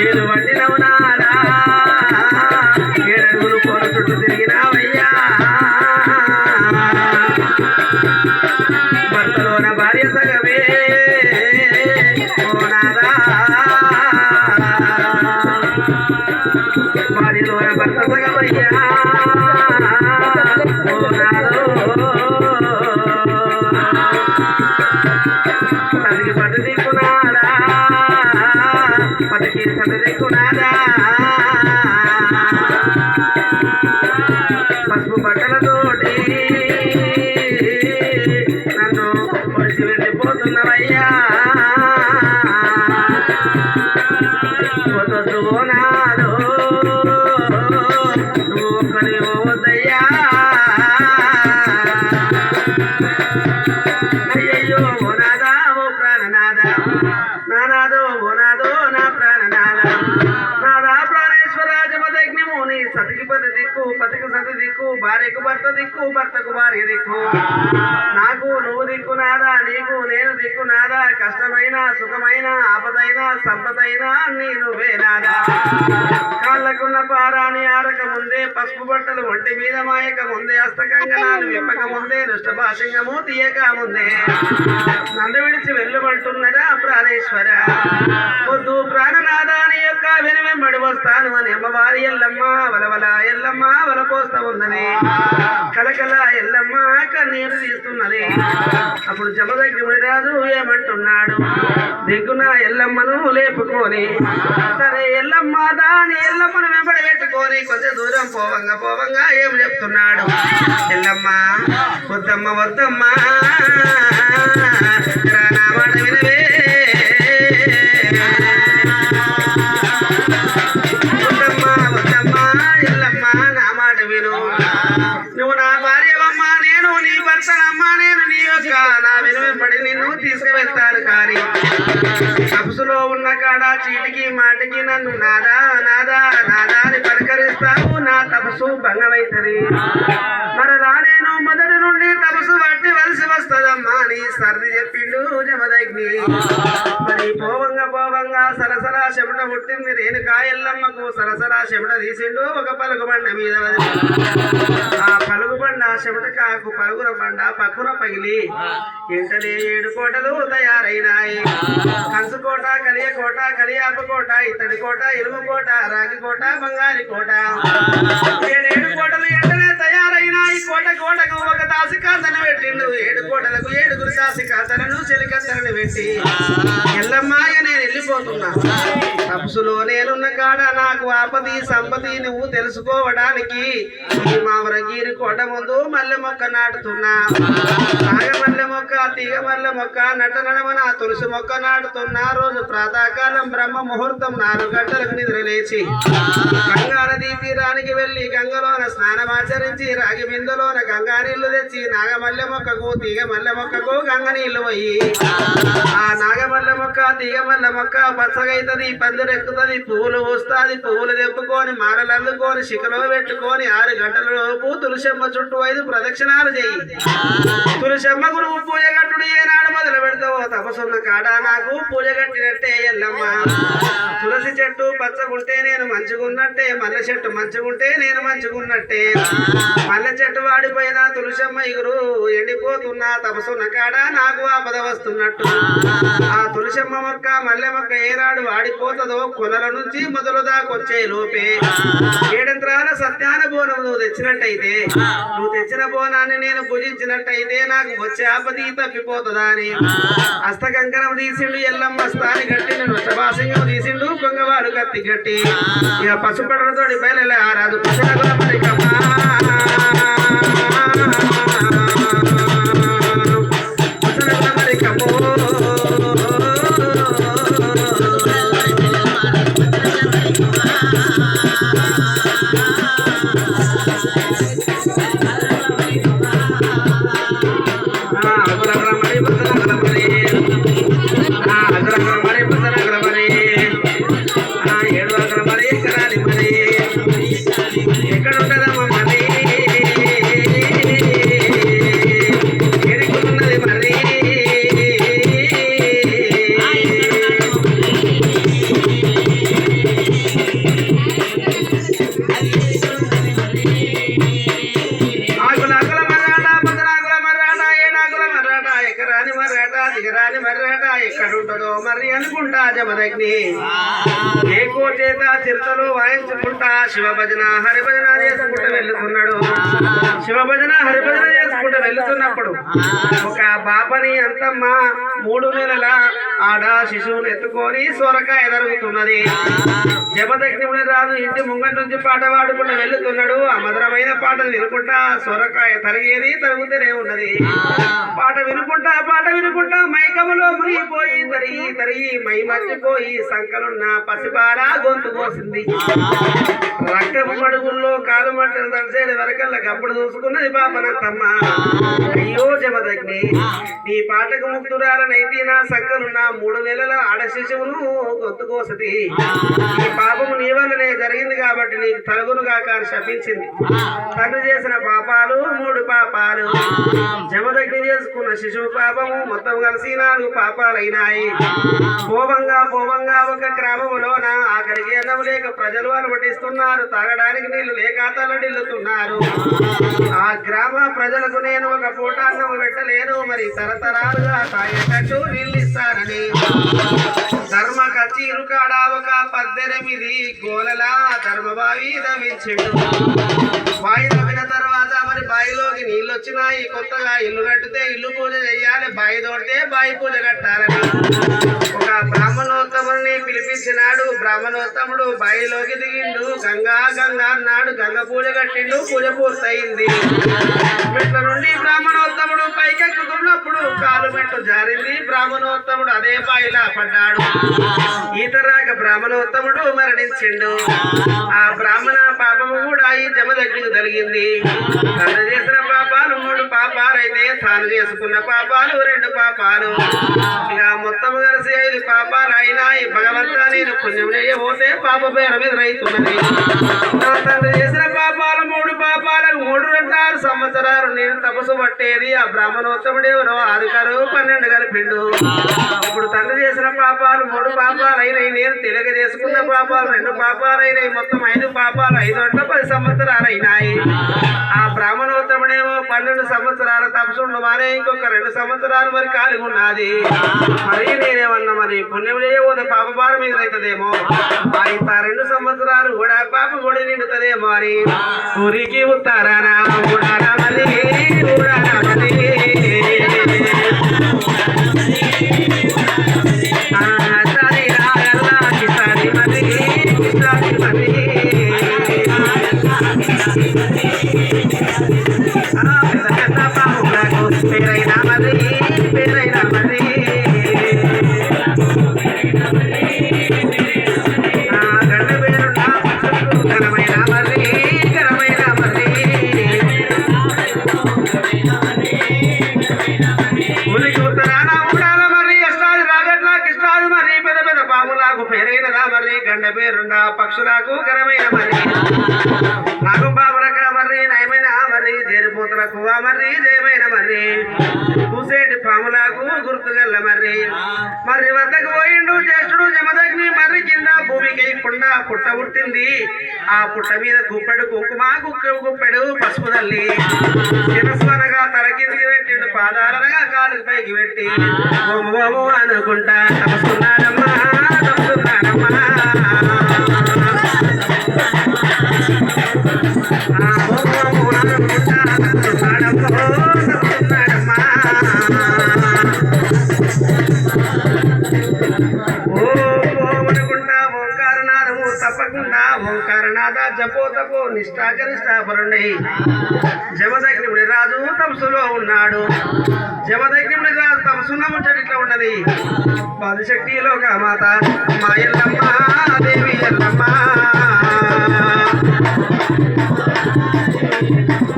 ఏడు పట్టినవునాదా 7 అడుగులు కోర చుట్టూ తిరిగినావయ్యా భర్తలోన భార్య సగమే భార్యలోన భర్త సగమయ్యా తల్లికి పట్టు దిక్కునాడా పతికి సత దిక్కునాడా పసుపు బట్టలతోటి నన్ను పొడిచి వెళ్ళిపోతున్నవయ్యా నాడు నువ్వు ఒక్కడి పోవద్దయ్యా అయ్యయ్యో ఓ నాదా ఓ ప్రాణనాద నానాదో ఓ నాదో నా ప్రాణనాద నాదా ప్రాణేశ్వర జమదగ్నిము నీ సతికి పతి దిక్కు పతికి సతి దిక్కు భార్యకు భర్త దిక్కు భర్తకు భార్య దిక్కు నాకు నువ్వు దిక్కు నాదా నీకు నేను దిక్కు నాదా కష్టమైన సుఖమైన ఆపదైన సంపదైన నీ నువ్వే నాదా కాళ్ళకున్న పారాని ఆరక ముందే పసుపు బట్టలు ఒంటి మీద మాయక ముందే హస్తకంగనాలు విప్పక ముందే దుష్టభాషంగము తీయక ముందే నన్ను విడిచి వెళ్ళమంటున్నరా ప్రాణేశ్వర వద్దు ప్రాణనాదా నీ యొక్క వెనువెంబడి వస్తాను అని అమ్మవారి ఎల్లమ్మ వలవల ఎల్లమ్మ వలపోస్తా ఉన్నది. కలకల ఎల్లమ్మ కన్నీరు తీస్తున్నది. అప్పుడు జమదగ్ని రాజు ఏమంటున్నాడు, దిగున ఎల్లమ్మను లేపుకొని సరే ఎల్లమ్మ దాని ఎల్లమ్మను వెంబడి పెట్టుకొని కొంచెం దూరం పోవంగా పోవంగా ఏం చెప్తున్నాడు, ఎల్లమ్మ వద్దమ్మ వద్దమ్మ నా మాట వినవే, వద్దమ్మ వద్దమ్మ ఎల్లమ్మ నా మాట విను, నువ్వు నా భార్యవమ్మ, నేను నీ భర్తనమ్మ, నేను నీ యొక్క నా వెనువెంబడి నిన్ను తీసుకువెళ్తాను. కానీ తపసులో ఉన్న కాడ చీటికి మాటికి నన్ను నాదా నాదా నాదా అని పలకరిస్తావు, నా తపస్సు భంగమైతది. మరలా నేను మొదటి నుండి తపస్సు పట్టి వలసి వస్తుందమ్మా అని సర్ది చెప్పిండు జమదగ్ని. మరి పోవంగా పోవంగా సరసరా చెమట పుట్టింది రేణుకా ఎల్లమ్మకు. సరసరా చెమట తీసిండు ఒక పలుగు బండ మీద వదిలి. ఆ పలుగు బండ చెమట కాకు పలుగుర బండ పక్కున పగిలి వెంటనే 7 కోటలు తయారైనాయి. కంచుకోట, కలియకోట, కలియాపకోట, ఇత్తడి కోట, ఇనుము కోట, రాగి కోట, బంగారి కోట, 7 కోటలు వెంటనే తయారైనాయి. కోట కోటకు ఒక దాసికాంతన పెట్టిండు. 7 కోటలకు 7 దాసికాంతలను చెలికత్తలను పెట్టి ఎల్లమ్మాయ నేను వెళ్ళిపోతున్నా. తపస్సులో నేనున్న కాడ నాకు ఆపది సంపతి నువ్వు తెలుసుకోవడానికి ఈ మామరగిరి కోట ముందు మల్లె మొక్క నాటుతున్నా. నాగమల్లె మొక్క, తీగ మల్లె మొక్క, నట నడమన తులసి మొక్క నాటుతున్నా. రోజు ప్రాతకాలం బ్రహ్మ ముహూర్తం 4 గంటలకు నిద్రలేచి గంగా నదీ తీరానికి వెళ్లి గంగలోన స్నానమాచరించి రాగి బిందులోన గంగా నీళ్లు తెచ్చి నాగమల్లె మొక్కకు తీగ మల్లె మొక్కకు గంగ నీళ్లు పోయి ఆ నాగమల్లె మొక్క తీగ మల్లె మొక్క పచ్చగైతది, పందిరెక్కుతుంది, పువ్వులు వస్తుంది. పువ్వులు తెప్పుకొని మాలలు అల్లుకొని శిఖలో పెట్టుకొని 6 గంటల లోపు తులసమ్మ చుట్టూ 5 ప్రదక్షిణాలు చేయి. తులసమ్మకు నువ్వు పూజ కట్టుడు ఏనాడు మొదలు పెడతావో తపసున్న కాడ నాకు పూజ కట్టినట్టే ఎల్లమ్మ. తులసి చెట్టు పచ్చగుంటే నేను మంచిగున్నట్టే, మల్లె చెట్టు మంచిగుంటే నేను మంచిగున్నట్టే. మల్లె చెట్టు వాడిపోయినా తులసమ్మ ఇగురు ఎండిపోతున్నా తపసున్న కాడ నాకు ఆపద వస్తున్నట్టు. ఆ తులసమ్మ మొక్క మల్లె మొక్క ఏనాడు వాడిపోతుందో కొనల నుంచి మొదలు దాకొచ్చే లోపే 7 యంత్రాల సత్యాన బోనం నువ్వు తెచ్చినట్టయితే, నువ్వు తెచ్చిన బోనాన్ని నేను పూజించినట్టయితే నాకు వచ్చే ఆపది తప్పిపోతుందా అని హస్తకంకణం తీసిండు ఎల్లమ్మ. స్థాని గట్టి నృత్యభాసింగం తీసిండు కొంగవాడు కత్తి గట్టి. ఇక పసుపడలతోటి బయలు ఆ రాజు పసునగుల మరికమ్మ పసునగుల మరికమ్మో ఎక్కడుంటదో మరి అనుకుంటా జమదగ్ని. ఏకో చేత చిరుతలు వాయించుకుంటా శివభజన హరిభజన చేసుకుంటూ వెళ్తున్నాడు. శివభజన హరిభజన చేసుకుంటూ వెళ్తున్నప్పుడు ఒక బాపని అంతమ్మ 3 నెలల ఆడ శిశువును ఎత్తుకొని సొరకాయ ఎదురుగుతున్నది. జమదగ్ని రాజు ఇంటి ముంగటి నుంచి పాట పాడుకుంటూ వెళ్తున్నాడు. ఆ మధురమైన పాటను వినుకుంటా సొరకాయ తరిగేది తరుగుతూనే ఉన్నది. పాట వినుకుంటా మైకములో మునిగిపోయి తరిగి తరిగి మై మర్చిపోయి సంకలున్న పసిపాల గొంతు కోసింది. రక్తపు మడుగుల్లో కాలు మట్టలు తడిసేడు వరకల్లా గప్పుడు చూసుకున్నది పాపనంతమ్మ. అయ్యో జమదగ్ని, నీ పాటకు ముక్తురాలనైతే నా సంకలున్న 3 నెలల ఆడ శిశువును గొంతు కోసది. ఈ పాపము నీ వల్లనే జరిగింది కాబట్టి నీకు తలుగునుగా కాని శపించింది. తండ్రి చేసిన పాపాలు 3 పాపాలు. జమదగ్ని చేసుకున్న శిశువు పాపము మొత్తం కలిసి 4 పాపాలైనాయి. పోవంగా పోవంగా ఒక గ్రామములోన ఆఖరికి అన్నం లేక ప్రజలు అలవటిస్తున్నారు. తాగడానికి నీళ్లు లేక తలడిల్లుతున్నారు. ఆ గ్రామ ప్రజలకు నేను ఒక పూట అన్నం పెట్టలేను, మరి తరతరాలుగా తాగేటట్టు నీళ్ళు ఇస్తానని ధర్మ కచ్చీరు కాడ ఒక 18 గోలలా ధర్మబావి దవించిండు. బావి దవ్విన తర్వాత మరి బావిలోకి నీళ్ళు వచ్చినాయి. కొత్తగా ఇల్లు కట్టితే ఇల్లు పూజ చెయ్యాలి, బావి తోడితే బావి పూజ కట్టాలని ఒక బ్రాహ్మణోత్తముని పిలిపించినాడు. బ్రాహ్మణోత్తముడు బావిలోకి దిగిండు. గంగా గంగా అన్నాడు. గంగ పూజ కట్టిండు. పూజ పూర్తయింది. మెట్ల నుండి బ్రాహ్మణోత్తముడు పైకెక్కుతున్నప్పుడు కాలు మెట్టు జారింది. బ్రాహ్మణోత్తముడు అదే బావిలా పడ్డాడు. ఈత రాక బ్రాహ్మణోత్తముడు మరణించిండు. ఆ బ్రాహ్మణ పాపము కూడా ఈ జమదగ్నికి కలిగింది. తను చేసిన పాపాలు 3 పాపాలైతే తాను చేసుకున్న పాపాలు 2 పాపాలు. ఇక మొత్తం కలిసి 5 పాపాలు అయినాయి. భగవంతా నేను పుణ్యం చేయబోతే పాప పేర మీద రైతున్నది. తను చేసిన పాపాలు 3 పాపాలకు 3 సంవత్సరాలు నేను తపస్సు పట్టేది. ఆ బ్రాహ్మణోత్తముడు ఎవరో 6 కరు 12 కలిపిండు. ఇప్పుడు తండ్రి చేసిన పాపాలు 3 పాపాలు అయినాయి. నేను తెలియక చేసుకున్న పాపాలు 2 పాపాలు అయినాయి. మొత్తం 5 పాపాలు 5 అంటే 10 సంవత్సరాలు అయినాయి. ఆ బ్రాహ్మణోత్తముడేమో 12 సంవత్సరాల తపస్సుండు మానే ఇంకొక 2 సంవత్సరాలు మరి ఖాళీ ఉన్నది. మరి నేనేమన్నా మరి పుణ్యం చేయబోతే పాప భారం మీద అవుతుందేమో. ఇంత 2 సంవత్సరాలు కూడా పాప కూడా నిండుతుందేమో అని ఊరికి ఉత్తారానా ఊడాలా మరి ఊడాలా మరి పేరైనా మరి పేరైనా మరి గంట పేరున్నా ఘనమైన మరి ఘనమైన మరి ఊరికి ఉత్తరాన ఉండాల మరి అష్టాది రాగట్లా కిష్టాది మరి పెద్ద పెద్ద పాములకు పేరైనదా మరి గంట పేరున్నా పక్షులకు ఘనమైన మరి నాకు బాబులక మరి నయమైన మరి చేరిపోతులకు మరి జయమైన మరి కూసేటి పాములకు గుర్తుగల్ల మరి మరి వద్దకు పోయిండు జ్యేష్ఠుడు జమదగ్ని మరి కింద భూమికి కుండా పుట్ట పుట్టింది. ఆ పుట్ట మీద గుప్పెడు కుంకుమ గుప్పెడు పసుపు తల్లి శిరస్వనగా తల కిందికి పెట్టిండు. పాదాలనగా కాలుకి పైకి పెట్టి ఓము అనుకుంటా తపస్తున్నాడమ్మా తపస్తున్నాడమ్మా తప్పకుండా ఓంకారనాథ జపో తపో నిష్ఠాగరిష్టాపరుండై జమదగ్నిముడి రాజు తపస్సులో ఉన్నాడు. జమదగ్నిముడి రాజు తపస్సున్న ముచ్చటిట్లా ఉన్నది. పదిశక్తిలో మాత మా ఎల్లమ్మ దేవి ఎల్లమ్మ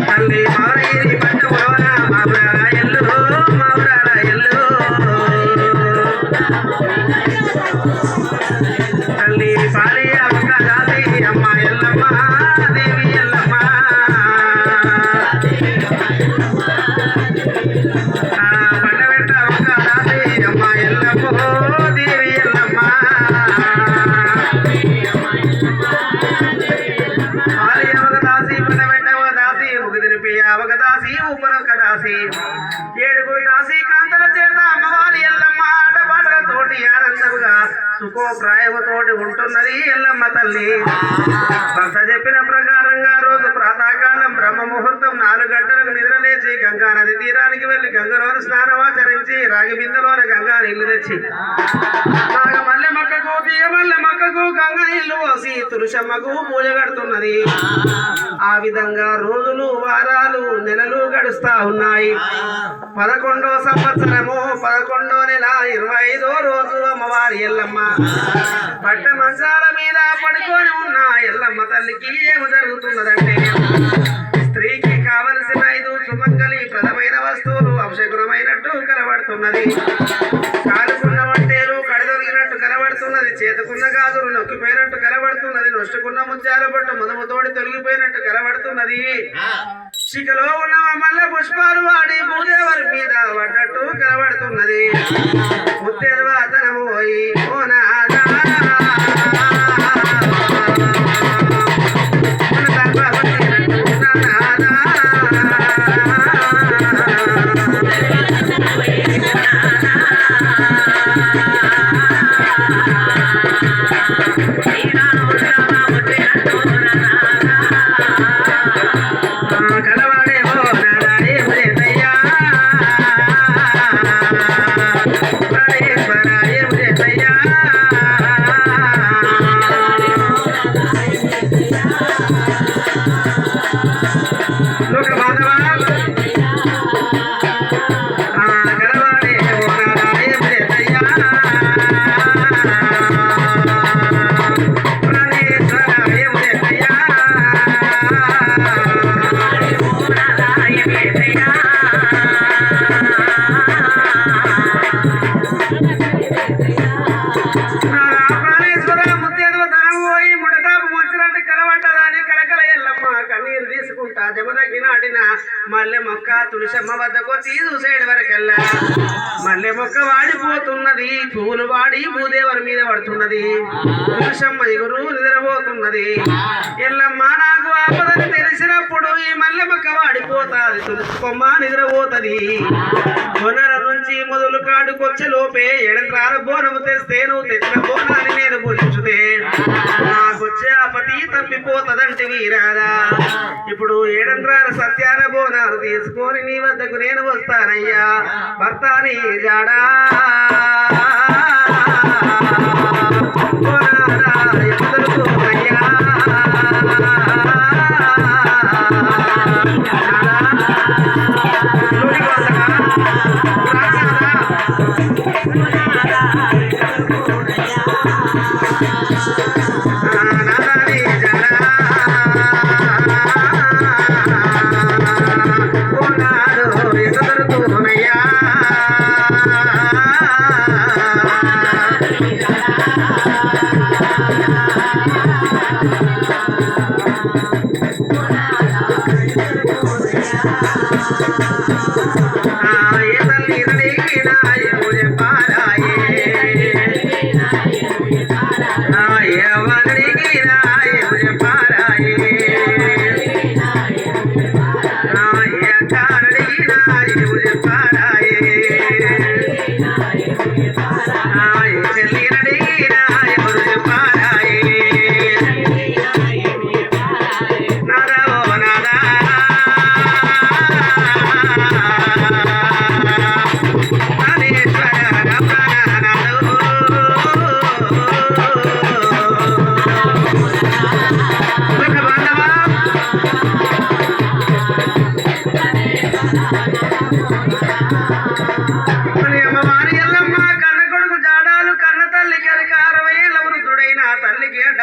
తల్లి మారేరి పట్టవన మావురాల ఎల్లు మావురాల ఎల్లు తల్లి పాలి అమ్మ దాసి అమ్మ ఎల్లమ్మ దేవి ఎల్లమ్మ పండబెట్ట ఒక్క దాసి అమ్మ ఎల్లమ్మ దేవి ఎల్లమ్మ పాలి ఒక దాసి పండబెట్ట ఒక దాసి ముగిదిరిపి ఒక దాసి ఉపరొక్క దాసి 7 దాసి కాంతల చేత అమ్మవారి ఎల్లమ్మ ఆటపాటలతోటి ఆనందముగా సుఖోప్రాయముతోటి ఉంటున్నది ఎల్లమ్మ తల్లి. భర్త చెప్పిన ప్రకారంగా రోజు ప్రాతకాలం బ్రహ్మ ముహూర్తం 4 గంటలకు నిద్రలేచి గంగా నది తీరానికి వెళ్లి గంగలోన స్నానమాచరించి రాగి బిందెలోన గంగా నీళ్లు తెచ్చి మల్లె మొక్కకు తీయమల్లె మొక్కకు గంగ నీళ్లు పోసి తులసమ్మకు పూజ కడుతున్నది. ఆ విధంగా రోజులు వారాలు నెలలు గడుస్తా ఉన్నాయి. 11వ సంవత్సరము 11వ నెల 25వ రోజు అమ్మవారి ఎల్లమ్మ పట్ట మంచాల మీద పడుకొని ఉన్న ఎల్లమ్మ తల్లికి ఏమి జరుగుతున్నదంటే స్త్రీకి కావలసిన 5 సుమంగళి ప్రదమైన వస్తువులు అవశకునమైనట్టు కనబడుతున్నది. కాలుకున్న వంటేలు కడదొరిగినట్టు కనబడుతున్నది. చేతుకున్న గాజులు నొక్కిపోయినట్టు కనబడుతున్నది. నొచ్చుకున్న ముత్యాల పట్టు ముదుముతోడి తొలగిపోయినట్టు కనబడుతున్నది. శిఖలో ఉన్న మల్లె పుష్పాలు వాడి భూదేవరి మీద పడ్డట్టు కనబడుతున్నది. ముత్తేర్వాతనము పోయి ఓనాదా ప్రాణేశ్వర ముత్తేదవ ధనం పోయి ముడతాపం వచ్చినట్టు కలవట్టదాని కలకల ఎల్లమ్మ కన్నీరు తీసుకుంటా జమదగ్గి నాటిన మల్లె మొక్క తులసమ్మ వద్దకు చూసేడు వరకల్లా మల్లె మొక్క వాడిపోతున్నది, పువ్వులు వాడి భూదేవరి మీద పడుతున్నది, తులసమ్మ ఎగురు నిద్రపోతున్నది. ఎల్లమ్మ నాకు ఆపదని తెలిసినప్పుడు ఈ మల్లె మొక్క వాడిపోతాది, తులసి కొమ్మ నిద్రపోతది. కొనర నుంచి మొదలు కాడుకొచ్చే లోపే ఎడంత్రాల బోనము తెస్తే నువ్వు తెచ్చిన బోనాన్ని నేను పూజించుతే నాకొచ్చే ఆపతి తప్పిపోతదంటే వీరాదా. ఇప్పుడు ఏడంత్రాల సత్యాన బోనాలు తీసుకొని నీ వద్దకు నేను వస్తానయ్యా. భర్తాని జాడా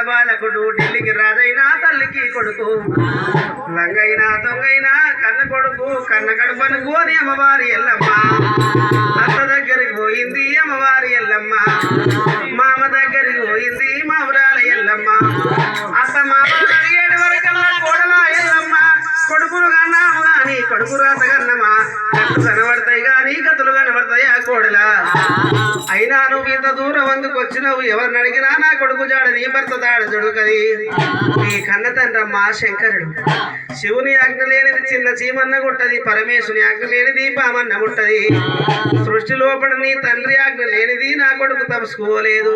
బాలకుడు ఢిల్లీకి రాజైనా తల్లికి కొడుకు లంగైనా దొంగైనా కన్న కొడుకు కన్న గడపను కోని అమ్మవారి ఎల్లమ్మ. అత్త దగ్గరికి పోయింది అమ్మవారి ఎల్లమ్మ, మామ దగ్గరికి పోయింది మామరాల ఎల్లమ్మ. అత్త మామ అడిగేటి వరకల్లా కోడలా ఎల్లమ్మ. కొడుకులు కన్నాము గాని కొడుకు రాత కన్నమా, కట్టు కనబడతాయి గాని కతులు కనబడతాయా కోడలా. అయినా నువ్వు ఇంత దూరం అందుకు వచ్చినావు, ఎవరిని అడిగినా నా కొడుకు జాడ నీ భర్త దాడ జడుకది. నీ కన్న తండ్రమ్మ శంకరుడు, శివుని ఆజ్ఞ లేనిది చిన్న చీమన్న గుట్టది, పరమేశ్వని ఆజ్ఞ లేనిది పామన్న ముట్టది. సృష్టి లోపల నీ తండ్రి ఆజ్ఞ లేనిది నా కొడుకు తపసుకోలేదు.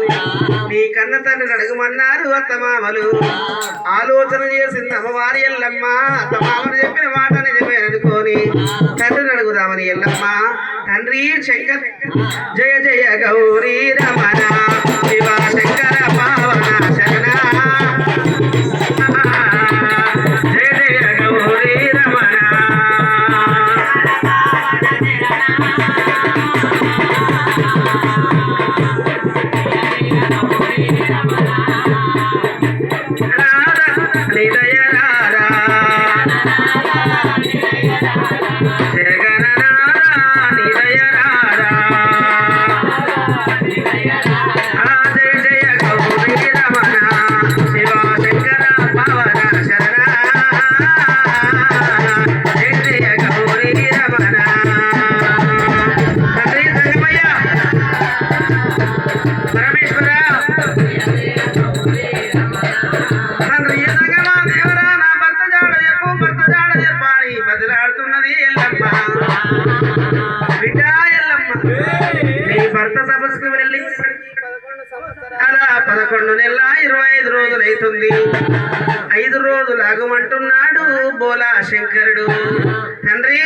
నీ కన్న తండ్రిని అడుగుమన్నారు అత్తమామలు. ఆలోచన చేసింది అమ్మవారి ఎల్లమ్మ. అత్తమామలు చెప్పిన మాట నిజమే అనుకోని తండ్రిని అడుగుదామని ఎల్లమ్మ. తండ్రి శంకర్ జయ జయ గౌరీ రమణ శివ శంకర పావన శరణ జయ జయ గౌరీ రమణ. నిదయ రారా బదిలాడుతున్నది ఎల్లమ్మ. బిడ్డ ఎల్లమ్మ, నీ భర్త తపస్సుకు వెళ్ళి అలా 11 నెలల 25 రోజులు అవుతుంది. 5 రోజులు ఆగమంటున్నాడు బోలా శంకరుడు. తండ్రి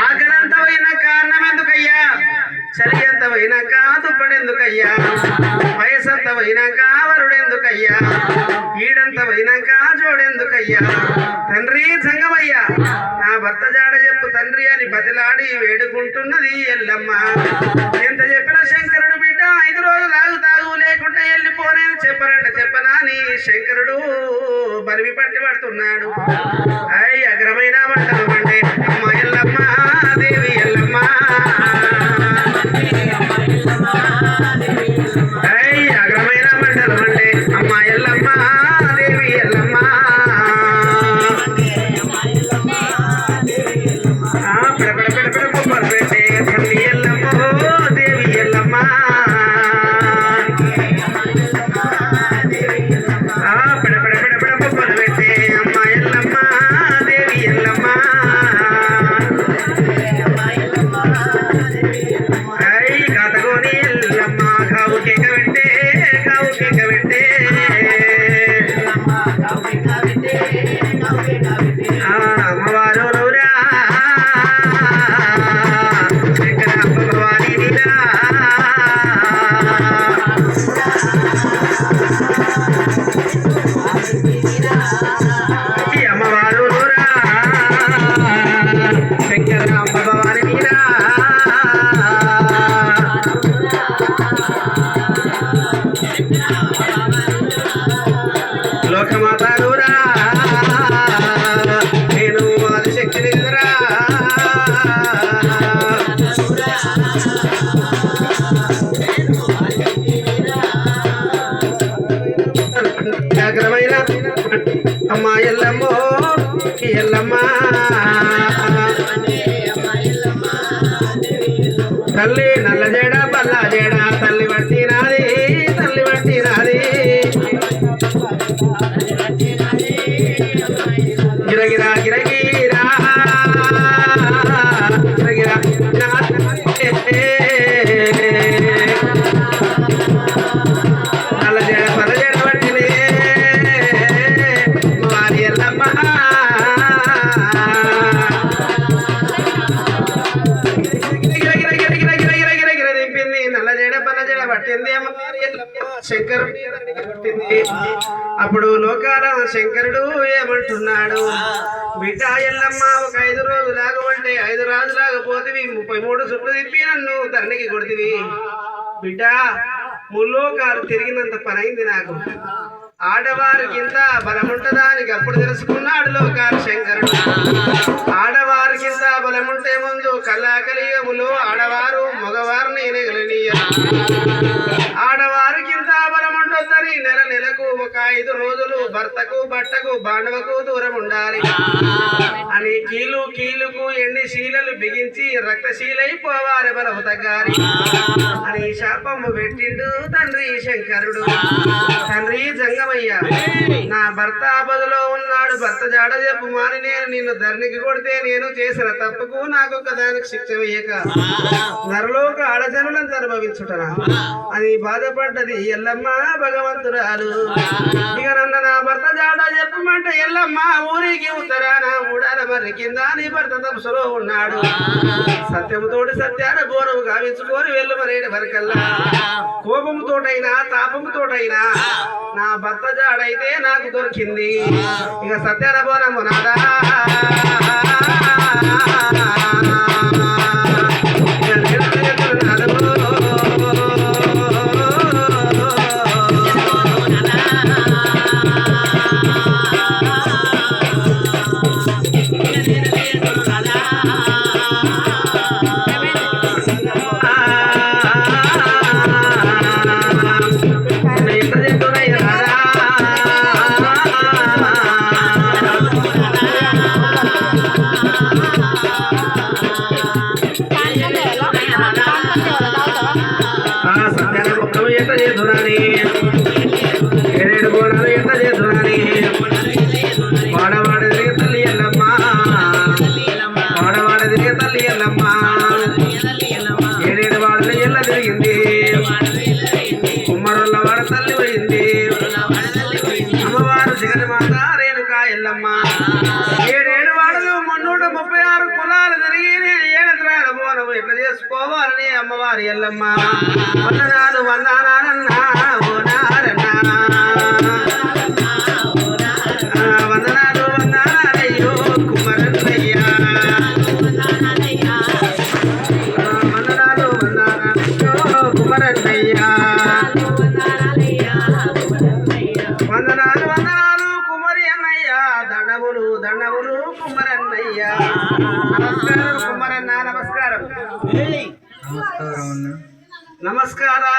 ఆకలంత పోయిన కారణం ఎందుకయ్యా, చలి ఎంత పోయినాక దుప్పడెందుకయ్యా, వయసంత పోయినాక వరుడెందుకయ్యా, ఈడంత పోయినాక జోడెందుకయ్యా. తండ్రి సంగమయ్యా, నా భర్త జాడ చెప్పు తండ్రి అని బతిలాడి వేడుకుంటున్నది ఎల్లమ్మ. ఎంత చెప్పిన శంకరుడు బిడ్డ 5 రోజులు ఆగుతాగు లేకుంటే వెళ్ళిపోనేది చెప్పనంటే చెప్పనా అని శంకరుడు బరిమి పట్టి పడుతున్నాడు. అయ్యి అగ్రమైన మంటలు అంటే అమ్మ ఎల్లమ్మ దేవి ఎల్లమ్మ. అమ్మా ఎల్లమ్మో ఎల్లమ్మ తల్లి నల్ల జడ బల్ల జడ తల్లి బట్టి నాది తల్లి బట్టి నాది గిరగిరా గిరగిరా గిరగిరా నల్ల జడ బల్ల జడ బట్టినే వారి ఎల్లమ్మ శంకరుడు అప్పుడు లోకాల శంకరుడు ఏమంటున్నాడు, బిడ్డ ఎల్లమ్మ ఒక 5 రోజులాగా అంటే 5 రాజులాగా పోతివి 33 చుట్లు తిప్పి నన్ను ధరణికి కొడుతివి బిడ్డ. ముల్లోకాలు తిరిగినంత పనైంది నాకు. ఆడవారికి ఇంత బలముంటదా అని అప్పుడు తెలుసుకున్నాడు లోకాలు శంకరుడు. ఆడవారికి ఇంత బలముంటే ముందు కల్లాకలియములు ఆడవారు మగవారిని ఎనగలనీయ. ఆడవారికి ఇంత బలముండొద్దని నెలకు ఒక 5 రోజులు భర్తకు బట్టకు బాండవకు దూరం ఉండాలి అని కీలుకు ఎన్ని శీలలు బిగించి రక్తశీలైపోవాలి బలము తగ్గాలి అని శాపము పెట్టిండు తండ్రి శంకరుడు. తండ్రి జంగమయ్య, నా భర్త ఆపదలో ఉన్నాడు, భర్త జాడ చెప్పు మాని నేను నిన్ను ధరణికి కొడితే నేను చేసిన తప్పుకు నాకొక దానికి శిక్ష వేయక నరలోక ఆడజనులను అనుభవించుటనా అని బాధపడ్డది ఎల్లమ్మ భగవంతురాలు. ఇక నన్ను నా భర్త జాడ చెప్పమంటే ఎల్లమ్మ ఊరికి ఉత్తరాన మూడాల మర్రి కింద నీ భర్త తపస్సులో ఉన్నాడు. సత్యముతోటి సత్యాన బోరము గావించుకొని వెళ్ళు మరేటి వరకల్లా కోపముతోటైనా తాపముతోటైనా నా భర్త జాడైతే నాకు దొరికింది. ఇక సత్యాన బోనము నాదా ఎట్లా చేస్తున్నాని 7 బోనాలు ఎట్లా చేస్తున్నాని వాడవాడది తల్లి ఎల్లమ్మ వాడవాడది తల్లి ఎల్లమ్మ 7 వాడలు ఎల్ల తిరిగింది కుమ్మరుల వాడ తల్లి పోయింది అమ్మవారు జగన్మాత రేణుకా ఎల్లమ్మ 7 వాడలు 336 కులాలు తిరిగి 7 బోనము ఎట్లా చేసుకోవాలని అమ్మవారి ఎల్లమ్మ వందనాలు వందనాలన్నా ఓనారన్నా వందనాలు వందనాలయ్యో కుమరన్నయ్యా వందనాలు వందనాలయ్యో కుమరన్నయ్యా వందనాలు వందనాలు కుమరి అన్నయ్యా దండములు దండములు కుమరన్నయ్యా. నమస్కారం కుమరన్న, నమస్కారం నమస్కారం.